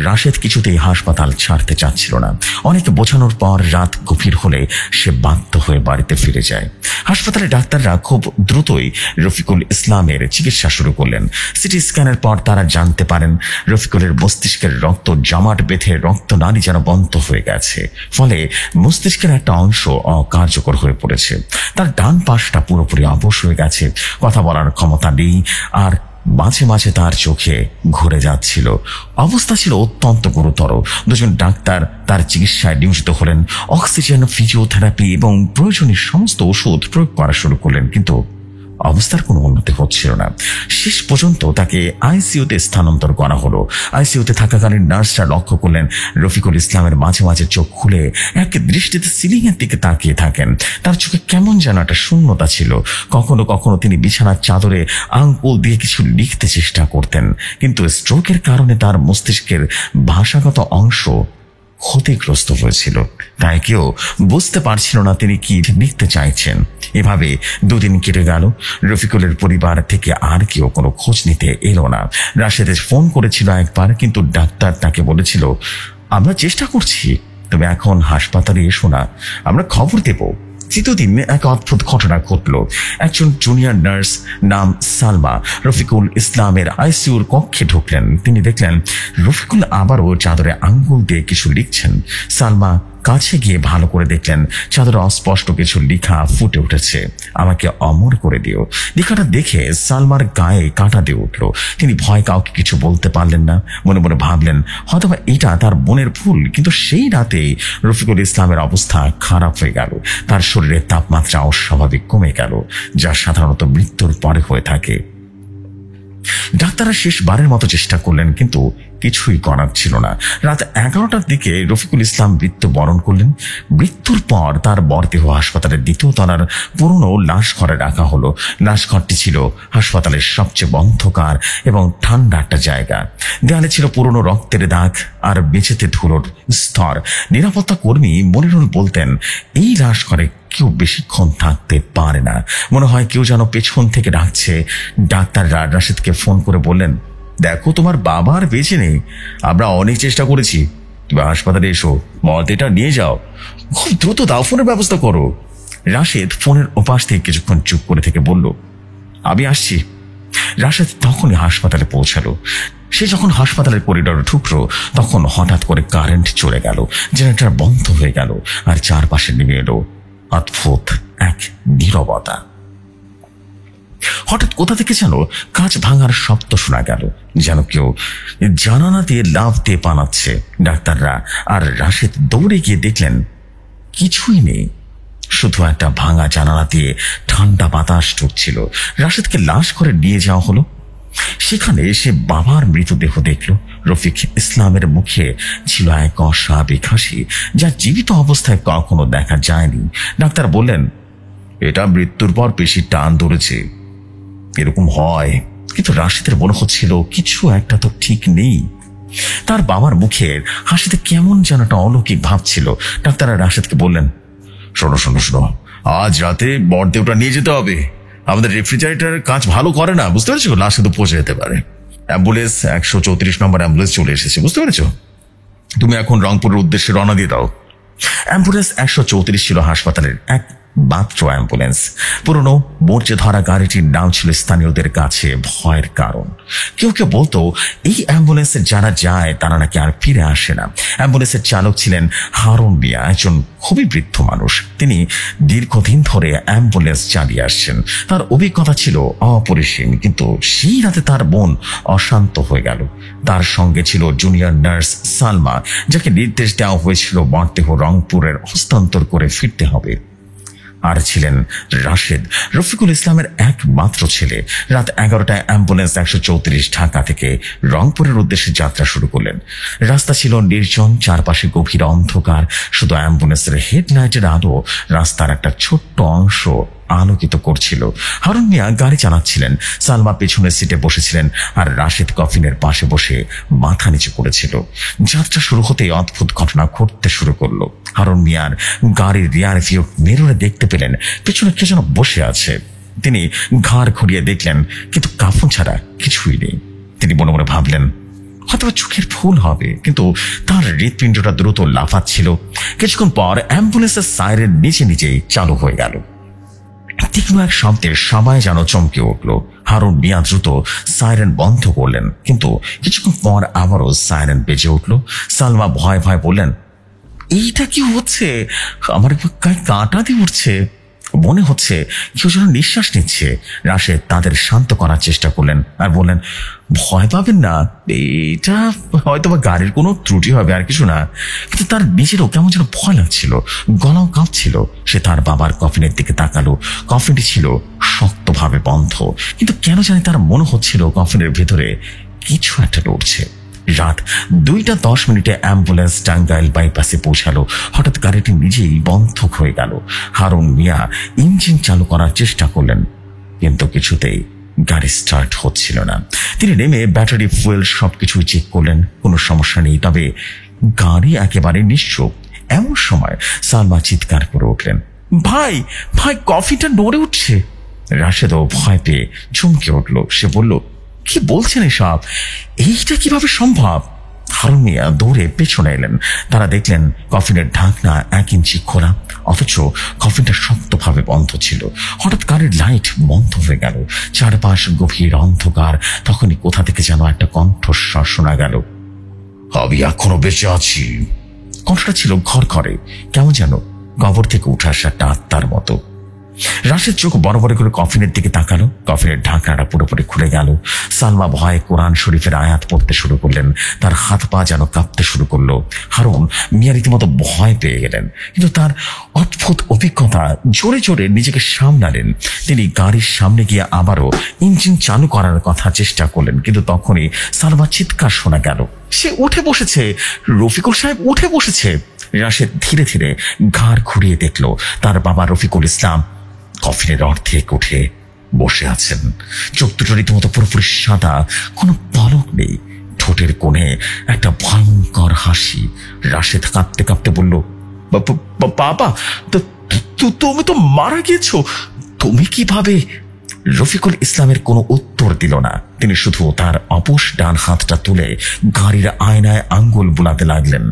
রাশেদ কিছুতেই হাসপাতাল ছাড়তে চাচ্ছিল না। অনেক বোঝানোর পর রাত গভীর হলে সে বাধ্য হয়ে বাড়িতে ফিরে যায়। হাসপাতালে ডাক্তাররা খুব দ্রুতই রফিকুল ইসলামের চিকিৎসা শুরু করলেন। সিটি স্ক্যানের পর তারা জানতে পারেন রফিকুলের মস্তিষ্কের রক্ত জমাট বেঁধে রক্তনালী যেন বন্ধ হয়ে গেছে, ফলে মস্তিষ্কের একটা অংশ অকার্যকর হয়ে পড়েছে। তার ডান পাশটা পুরোপুরি অবশ হয়ে গেছে, কথা বলার ক্ষমতা নেই, আর মাঝে মাঝে তার চোখে ঘুরে যাচ্ছিল। অবস্থা ছিল অত্যন্ত গুরুতর। 2 জন ডাক্তার তার চিকিৎসায় নিয়োজিত হলেন। অক্সিজেন, ফিজিওথেরাপি এবং প্রয়োজনীয় সমস্ত ওষুধ প্রয়োগ করা শুরু করলেন, কিন্তু অবস্থার কোনো উন্নতি হচ্ছিল না। শেষ পর্যন্ত তাকে আইসিইউতে স্থানান্তর করা হলো। আইসিইউতে থাকাকালীন নার্সরা লক্ষ্য করলেন রফিকুল ইসলামের মাঝে মাঝে চোখ খুলে এক দৃষ্টিতে সিলিং এর দিকে তাকিয়ে থাকেন। তার চোখে কেমন যেন একটা শূন্যতা ছিল। কখনো কখনো তিনি বিছানার চাদরে আঙ্গুল দিয়ে কিছু লিখতে চেষ্টা করতেন, কিন্তু স্ট্রোকের কারণে তার মস্তিষ্কের ভাষাগত অংশ ক্ষতিগ্রস্ত হয়েছিল, তাই কেউ বুঝতে পারছিল না তিনি কি লিখতে চাইছেন। এভাবে 2 দিন কেটে গেল। রফিকুলের পরিবার থেকে আর কেউ কোনো খোঁজ নিতে এলো না। রাশেদের ফোন করেছিল একবার, কিন্তু ডাক্তার তাকে বলেছিল, আমরা চেষ্টা করছি, তবে এখন হাসপাতালে এসো না, আমরা খবর দেব। 3 দিন এক অদ্ভুত ঘটনা ঘটল। একজন জুনিয়র নার্স নাম সালমা রফিকুল ইসলামের আইসিইউর কক্ষে ঢুকলেন। তিনি দেখলেন রফিকুল আবারও চাদরে আঙ্গুল দিয়ে কিছু লিখছেন। সালমা কাছে গিয়ে ভালো করে দেখলেন চাদরে অস্পষ্ট কিছু লেখা ফুটে উঠেছে, আমাকে অমর করে দিও। লেখাটা দেখে সালমার গায়ে কাঁটা দিয়ে উঠল। তিনি ভয় কাউকে কিছু বলতে পারলেন না। মনে মনে ভাবলেন হয়তোবা এটা তার বোনের ভুল। কিন্তু সেই রাতেই রফিকুল ইসলামের অবস্থা খারাপ হয়ে গেল। তার শরীরের তাপমাত্রা অস্বাভাবিক কমে গেল, যা সাধারণত মৃত্যুর পরে হয়ে থাকে। ডাক্তাররা শেষবারের মতো চেষ্টা করলেন, কিন্তু কিছুই করার ছিল না। রাত 11টার দিকে রফিকুল ইসলাম মৃত্যুবরণ করলেন। মৃত্যুর পর তার মরদেহ হাসপাতালের 2য় তলার পুরনো লাশ ঘরে রাখা হলো। লাশ ঘরটি ছিল হাসপাতালের সবচেয়ে অন্ধকার এবং ঠান্ডা একটা জায়গা। দেয়ালে ছিল পুরনো রক্তের দাগ আর মেঝেতে ধুলোর স্তর। নিরাপত্তা কর্মী মনিরুল বলতেন, এই লাশ ঘরে কেউ বেশিক্ষণ থাকতে পারে না, মনে হয় কেউ যেন পেছন থেকে ডাকছে। ডাক্তাররা রাশেদকে ফোন করে বললেন, দেখো তোমার বাবা আর বেঁচে নেই, আমরা অনেক চেষ্টা করেছি, তুমি হাসপাতালে এসো, মরদেহটা নিয়ে যাও, খুব দ্রুত দাফনের ব্যবস্থা করো। রাশেদ ফোনের ওপাশ থেকে কিছুক্ষণ চুপ করে থেকে বলল, আমি আসছি। রাশেদ তখনই হাসপাতালে পৌঁছালো। সে যখন হাসপাতালের করিডোরে ঢুকলো, তখন হঠাৎ করে কারেন্ট চলে গেল, জেনারেটর বন্ধ হয়ে গেল, আর চারপাশে নেমে এলো অদ্ভুত এক নীরবতা। হঠাৎ কোথা থেকে যেন কাঁচ ভাঙার শব্দ শোনা গেল, যেন কেউ জানালা দিয়ে লাফ দিয়ে পালাচ্ছে। ডাক্তাররা আর রাশেদ দৌড়ে গিয়ে দেখলেন কিছুই নেই, শুধু একটা ভাঙা জানালা দিয়ে ঠান্ডা বাতাস ঢুকছিল। রাশেদকে লাশ করে নিয়ে যাওয়া হলো। সেখানে সে বাবার মৃতদেহ দেখল। রফিক ইসলামের মুখে ছিল এক অস্বাভাবিক হাসি, যা জীবিত অবস্থায় কখনো দেখা যায়নি। ডাক্তার বললেন, এটা মৃত্যুর পর পেশির টান ধরেছে, এরকম হয়। কিন্তু রাশেদের মনে হচ্ছিল কিছু একটা তো ঠিক নেই। তার বাবার মুখের হাসিতে কেমন যেন একটা অলৌকিক ভাব ছিল। ডাক্তার রাশেদকে বললেন, শোনো শোনো শোনো, আজ রাতে মরদেহটা নিয়ে যেতে হবে। আমাদের রেফ্রিজারেটরের কাজ ভালো করে না, বুঝতে পেরেছো? লাশ কিন্তু পচে যেতে পারে। অ্যাম্বুলেন্স 134 নম্বর অ্যাম্বুলেন্স চলে এসেছে, বুঝতে পেরেছো? তুমি এখন রংপুরের উদ্দেশ্যে রওনা দিয়ে দাও। অ্যাম্বুলেন্স 134 ছিল হাসপাতালের এক মাত্র অ্যাম্বুলেন্স। পুরনো মরচে ধরা গাড়িটির নাম ছিল স্থানীয়দের কাছে ভয়ের কারণ। কেউ কেউ বলতো এই অ্যাম্বুলেন্সে যারা যায় তারা নাকি আর ফিরে আসে না। অ্যাম্বুলেন্সের চালক ছিলেন হারুন মিয়া, একজন খুবই বৃদ্ধ মানুষ। তিনি দীর্ঘদিন ধরে অ্যাম্বুলেন্স চালিয়ে আসছেন। তার অভিজ্ঞতা ছিল অপরিসীম, কিন্তু সেই রাতে তার মন অশান্ত হয়ে গেল। তার সঙ্গে ছিল জুনিয়র নার্স সালমা, যাকে নির্দেশ দেওয়া হয়েছিল মরদেহ রংপুরের হস্তান্তর করে ফিরতে হবে। আর ছিলেন রাশেদ, রফিকুল ইসলামের একমাত্র ছেলে। রাত 11টায় অ্যাম্বুলেন্স 134 ঢাকা থেকে রংপুরের উদ্দেশ্যে যাত্রা শুরু করলেন। রাস্তা ছিল নির্জন, চারপাশে গভীর অন্ধকার। শুধু অ্যাম্বুলেন্সের হেডলাইটের আলো রাস্তার একটা ছোট্ট অংশ আলোকিত করছিল। হারুন মিয়া গাড়ি চালাচ্ছিলেন, সালমা পেছনের সিটে বসেছিলেন, আর রাশেদ কফিনের পাশে বসে মাথা নিচু করেছিল। যাত্রা শুরু হতেই অদ্ভুত ঘটনা ঘটতে শুরু করলো। হারুন মিয়ার গাড়ির রিয়ার ভিউ মিররে দেখতে পেলেন পেছনে কে যেন বসে আছে। তিনি ঘাড় ঘুরিয়ে দেখলেন, কিন্তু কাফন ছাড়া কিছুই নেই। তিনি মনে মনে ভাবলেন, হয়তো চোখের ভুল হবে, কিন্তু তার হৃৎপিণ্ডটা দ্রুত লাফাচ্ছিল। কিছুক্ষণ পর অ্যাম্বুলেন্সের সাইরেন নিচে নিচেই চালু হয়ে গেল। তীক্ষ্ণ এক শব্দের সবাই যেন চমকে উঠল। হারুন মিয়া দ্রুত সাইরেন বন্ধ করলেন, কিন্তু কিছুক্ষণ পর আবারও সাইরেন বেজে উঠল। সালমা ভয় ভয় বললেন, এইটা কি হচ্ছে? আমার গায়ে কাঁটা দিয়ে উঠছে, মনে হচ্ছে কেউ যেন নিঃশ্বাস নিচ্ছে। রাশেদ তাদের শান্ত করার চেষ্টা করলেন আর বললেন, ভয় পাবেন না, এটা হয়তো বা গাড়ির কোনো ত্রুটি হবে, আর কিছু না। কিন্তু তার নিজেরও কেমন যেন ভয় লাগছিল, গলাও কাঁপছিল। সে তার বাবার কফিনের দিকে তাকালো। কফিনটি ছিল শক্তভাবে বন্ধ, কিন্তু কেন জানি তার মনে হচ্ছিল কফিনের ভেতরে কিছু একটা লড়ছে। রাত 2:10 অ্যাম্বুলেন্স টাঙ্গাইল বাইপাসে পৌঁছালো। হঠাৎ গাড়িটি নিজেই বন্ধ হয়ে গেল। হারুন মিয়া ইঞ্জিন চালু করার চেষ্টা করলেন, কিন্তু কিছুতেই গাড়ি স্টার্ট হচ্ছিল না। তিনি নেমে ব্যাটারি, ফুয়েল সবকিছু চেক করলেন, কোনো সমস্যা নেই, তবে গাড়ি একেবারে নিশ্চুপ। এমন সময় সালমা চিৎকার করে উঠলেন, ভাই ভাই, কফিটা নড়ে উঠছে। রাশেদও ভয় পেয়ে চমকে উঠল। সে বলল, কি বলছেন এসব? এইটা কিভাবে সম্ভব? হারুন মিয়া দৌড়ে পেছনে এলেন। তারা দেখলেন কফিনের ঢাকনা 1 ইঞ্চি খোলা, অথচ কফিনটা শক্তভাবে বন্ধ ছিল। হঠাৎ গাড়ির লাইট বন্ধ হয়ে গেল। চারপাশ গভীর অন্ধকার। তখনই কোথা থেকে যেন একটা কণ্ঠস্বর শোনা গেল, আমি এখনো বেঁচে আছি। কণ্ঠটা ছিল ঘরঘরে, কেমন যেন কবর থেকে উঠে আসা একটা আত্মার মতো। রাশেদ চোখ বড় বড় করে কফিনের দিকে তাকালো। কফিনের ঢাকনাটা পুরোপুরি খুলে গেল। সালমা ভয়ে কোরআন শরীফের আয়াত পড়তে শুরু করলেন। তার হাত পা যেন কাঁপতে শুরু করলো। হারুন মিয়া রীতিমতো ভয় পেয়ে গেলেন, কিন্তু তার অদ্ভুত অভিজ্ঞতা জোরে জোরে নিজেকে সামলালেন। তিনি গাড়ির সামনে গিয়ে আবারও ইঞ্জিন চালু করার কথা চেষ্টা করলেন, কিন্তু তখনই সালমা চিৎকার শোনা গেল, সে উঠে বসেছে, রফিকুল সাহেব উঠে বসেছে। রাশেদ ধীরে ধীরে ঘাড় ঘুরিয়ে দেখল, তার বাবা রফিকুল ইসলাম কফিনের অর্ধেক উঠে বসে আছেন। চোখ দুটো রীতিমতো পুরোপুরি সাদা, কোনো পলক নেই। ঠোঁটের কোণে একটা ভয়ঙ্কর হাসি। রাশেদ কাঁপতে কাঁপতে বলল, বাবা, তুমি তো মারা গিয়েছো, তুমি কিভাবে? রফিকুল ইসলামের কোনো উত্তর দিল না। তিনি শুধু তার অপোষ ডান হাতটা তুলে গাড়ির আয়নায় আঙ্গুল বুলাতে লাগলেন।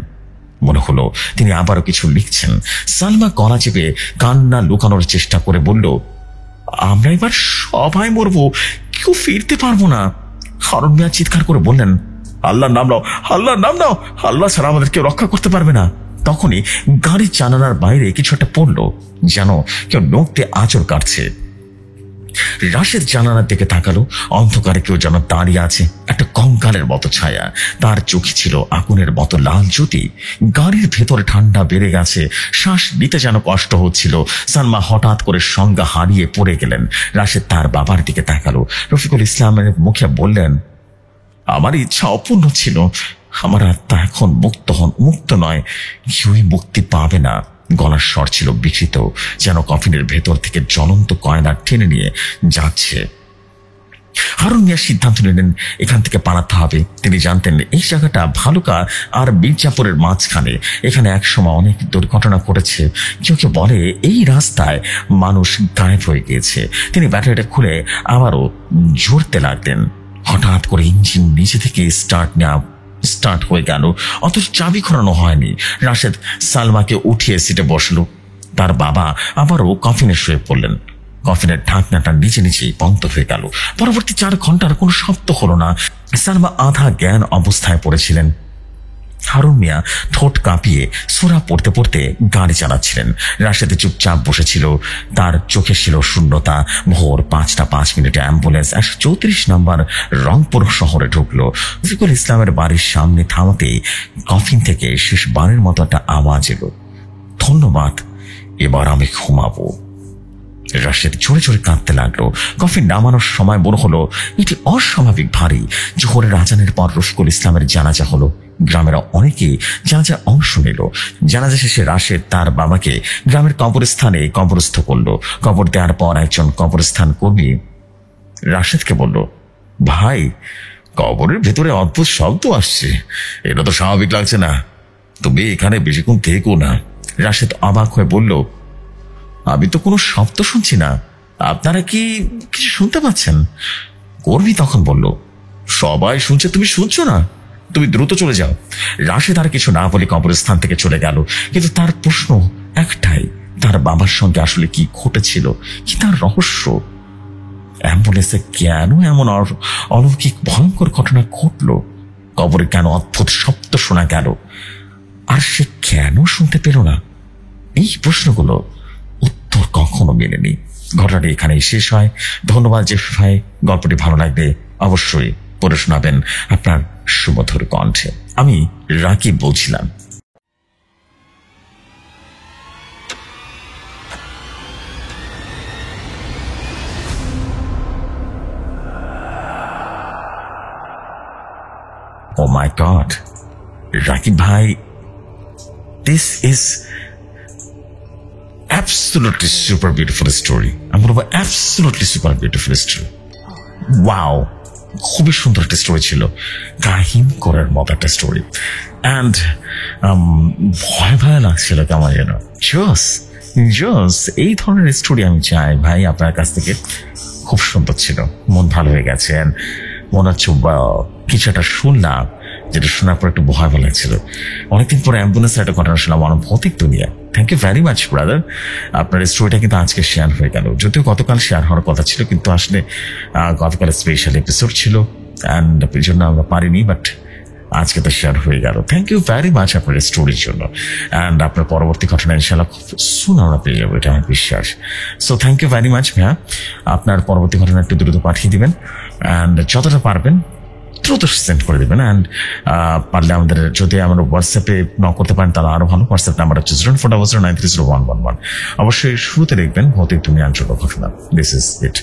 মনে হলো তিনি আবারও কিছু লিখছেন। সালমা গলা চেপে কান্না লুকানোর চেষ্টা করে বলল, আমরা এবার সবাই মরবো, কেউ ফিরতে পারবো না। হারুন মিয়া চিৎকার করে বললেন, আল্লাহর নাম নাও, আল্লাহর নাম নাও, আল্লাহ ছাড়া আমাদের কেউ রক্ষা করতে পারবে না। তখনই গাড়ির জানালার বাইরে কিছু একটা পড়লো, যেন কেউ নখ দিয়ে আঁচড় কাটছে। রাশেদ জানালার দিকে তাকালো। অন্ধকারে কেউ যেন দাঁড়িয়ে আছে, একটা কঙ্কালের মতো ছায়া। তার চোখে ছিল আগুনের মতো লাল জ্যোতি। গাড়ির ভেতরে ঠান্ডা বেড়ে গেছে, শ্বাস নিতে যেন কষ্ট হচ্ছিল। সালমা হঠাৎ করে সংজ্ঞা হারিয়ে পড়ে গেলেন। রাশেদ তার বাবার দিকে তাকালো। রফিকুল ইসলামের মুখে বললেন, আমার ইচ্ছা অপূর্ণ ছিল। আমার আত্মা এখন মুক্ত নয়, কেউই মুক্তি পাবে না। গলার স্বর ছিল বিকৃত, যেন কফিনের ভেতর থেকে জ্বলন্ত কয়লা টেনে নিয়ে যাচ্ছে। হারুন মিয়া সিদ্ধান্ত নিলেন এখান থেকে পালাতে হবে। তিনি জানতেন এই জায়গাটা ভালুকা আর মির্জাপুরের মাঝখানে। এখানে একসময় অনেক দুর্ঘটনা ঘটেছে। কেউ কেউ বলে এই রাস্তায় মানুষ গায়েব হয়ে গিয়েছে। তিনি ব্যাটারিটা খুলে আবারও জোরতে লাগলেন। হঠাৎ করে ইঞ্জিন নিচে থেকে স্টার্ট হয়ে গেল, অথচ চাবি ঘোরানো হয়নি। রাশেদ সালমাকে উঠিয়ে সিটে বসলো। তার বাবা আবারও কফিনে শুয়ে পড়লেন। কফিনের ঢাকনাটা নিচে নিচেই বন্ধ হয়ে গেল। পরবর্তী 4 ঘন্টার কোনো শব্দ হলো না। সালমা আধা জ্ঞান অবস্থায় পড়েছিলেন। হারুন মিয়া ঠোঁট কাঁপিয়ে সূরা পড়তে পড়তে গাড়ি চালাচ্ছিলেন। রাশেদে চুপচাপ বসেছিল। তার চোখে ছিল শূন্যতা। ভোর 5:05 অ্যাম্বুলেন্স 134 নম্বর রংপুর শহরে ঢুকলো। রফিকুল ইসলামের বাড়ির সামনে থামাতেই কফিন থেকে শেষবারের মতো একটা আওয়াজ এলো, ধন্যবাদ, এবার আমি ঘুমাবো। রাশেদ জোরে জোরে কাঁদতে লাগলো। কফিন নামানোর সময় মনে হলো এটি অস্বাভাবিক ভারী। জোহরের আজানের পর রফিকুল ইসলামের জানাজা হলো। গ্রামের অনেকে জানাজা অংশ নিল। জানাজা শেষে রাশেদ তার বাবাকে গ্রামের কবরস্থানে কবরস্থ করলো। কবর দেওয়ার পর একজন কবরস্থান কর্মী রাশেদকে বলল, ভাই, কবরের ভেতরে অদ্ভুত শব্দ আসছে, এটা তো স্বাভাবিক লাগছে না, তুমি এখানে বেশিক্ষণ থেকো না। রাশেদ অবাক হয়ে বলল, আমি তো কোনো শব্দ শুনছি না, আপনারা কি কিছু শুনতে পাচ্ছেন? কর্মী তখন বলল, সবাই শুনছে, তুমি শুনছো না? তুমি দ্রুত চলে যাও। রাশেদ আর কিছু না বলে কবরস্থান থেকে চলে গেল। কিন্তু তার প্রশ্ন একটাই, তার বাবার সঙ্গে আসলে কি ঘটেছিল, কি তার রহস্য? অ্যাম্বুলেন্সে কেন এমন অলৌকিক ভয়ঙ্কর ঘটনা ঘটলো? কবরে কেন অদ্ভুত শব্দ শোনা গেল? আর সে কেন শুনতে পেল না? এই প্রশ্নগুলো উত্তর কখনো মেলেনি। ঘটনাটি এখানেই শেষ হয়। ধন্যবাদ জেফরি ভাই। গল্পটি ভালো লাগবে অবশ্যই পড়ে শোনাবেন আপনার সুমধুর কণ্ঠে। আমি রাকিব বলছিলাম। Oh my God, Rakib bhai, this is absolutely super beautiful story. I'm going to say absolutely super beautiful story. Wow, খুবই সুন্দর একটা স্টোরি ছিল, কাহিম করার মতো একটা স্টোরি। অ্যান্ড ভয় ভয় লাগছিল কেমন যেন। জোস এই ধরনের স্টোরি আমি চাই ভাই আপনার কাছ থেকে। খুব সুন্দর ছিল, মন ভালো হয়ে গেছে। মনে হচ্ছে কিছু একটা শুনলাম, যেটা শোনার পর একটু ভয় ভয় লাগছিল। অনেকদিন পরে অ্যাম্বুলেন্সের একটা ঘটনা শুনলাম, অনুভৌতিক দুনিয়া। Thank you very much brother. আপনার স্টোরিটা কিন্তু আজকে শেয়ার হয়ে গেল, যদিও গতকাল শেয়ার হওয়ার কথা ছিল, কিন্তু আসলে গতকাল স্পেশাল এপিসোড ছিল অ্যান্ড এই জন্য আমরা পারিনি, বাট আজকে তো শেয়ার হয়ে গেল। থ্যাংক ইউ ভেরি মাচ আপনার স্টোরির জন্য। অ্যান্ড আপনার পরবর্তী ঘটনা ইনশাল্লাহ খুব সুন আমরা পেয়ে যাবো, এটা আমার বিশ্বাস। So thank you very much ভাইয়া। আপনার পরবর্তী ঘটনা একটু দ্রুত পাঠিয়ে দিবেন অ্যান্ড যতটা পারবেন দ্রুত সেন্ড করে দেবেন। অ্যান্ড পারলে আমাদের যদি আমরা হোয়াটসঅ্যাপে ন করতে পারেন তাহলে আরো ভালো। হোয়াটসঅ্যাপ নাম্বার হচ্ছে 0400930111। অবশ্যই শুরুতে দেখবেন ভৌতিক দুনিয়ার জন্য ঘটনা। This is it.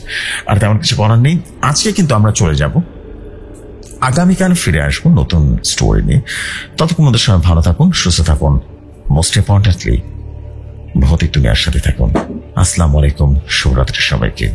আর তেমন কিছু করার নেই। আজকে কিন্তু আমরা চলে যাব, আগামীকাল ফিরে আসবো নতুন স্টোরি নিয়ে। ততক্ষণ আমাদের সবাই ভালো থাকুন, সুস্থ থাকুন, মোস্ট ইম্পর্টেন্টলি ভৌতিক দুনিয়ার সাথে থাকুন। আসসালামু আলাইকুম, শুভরাত্রি সবাইকে।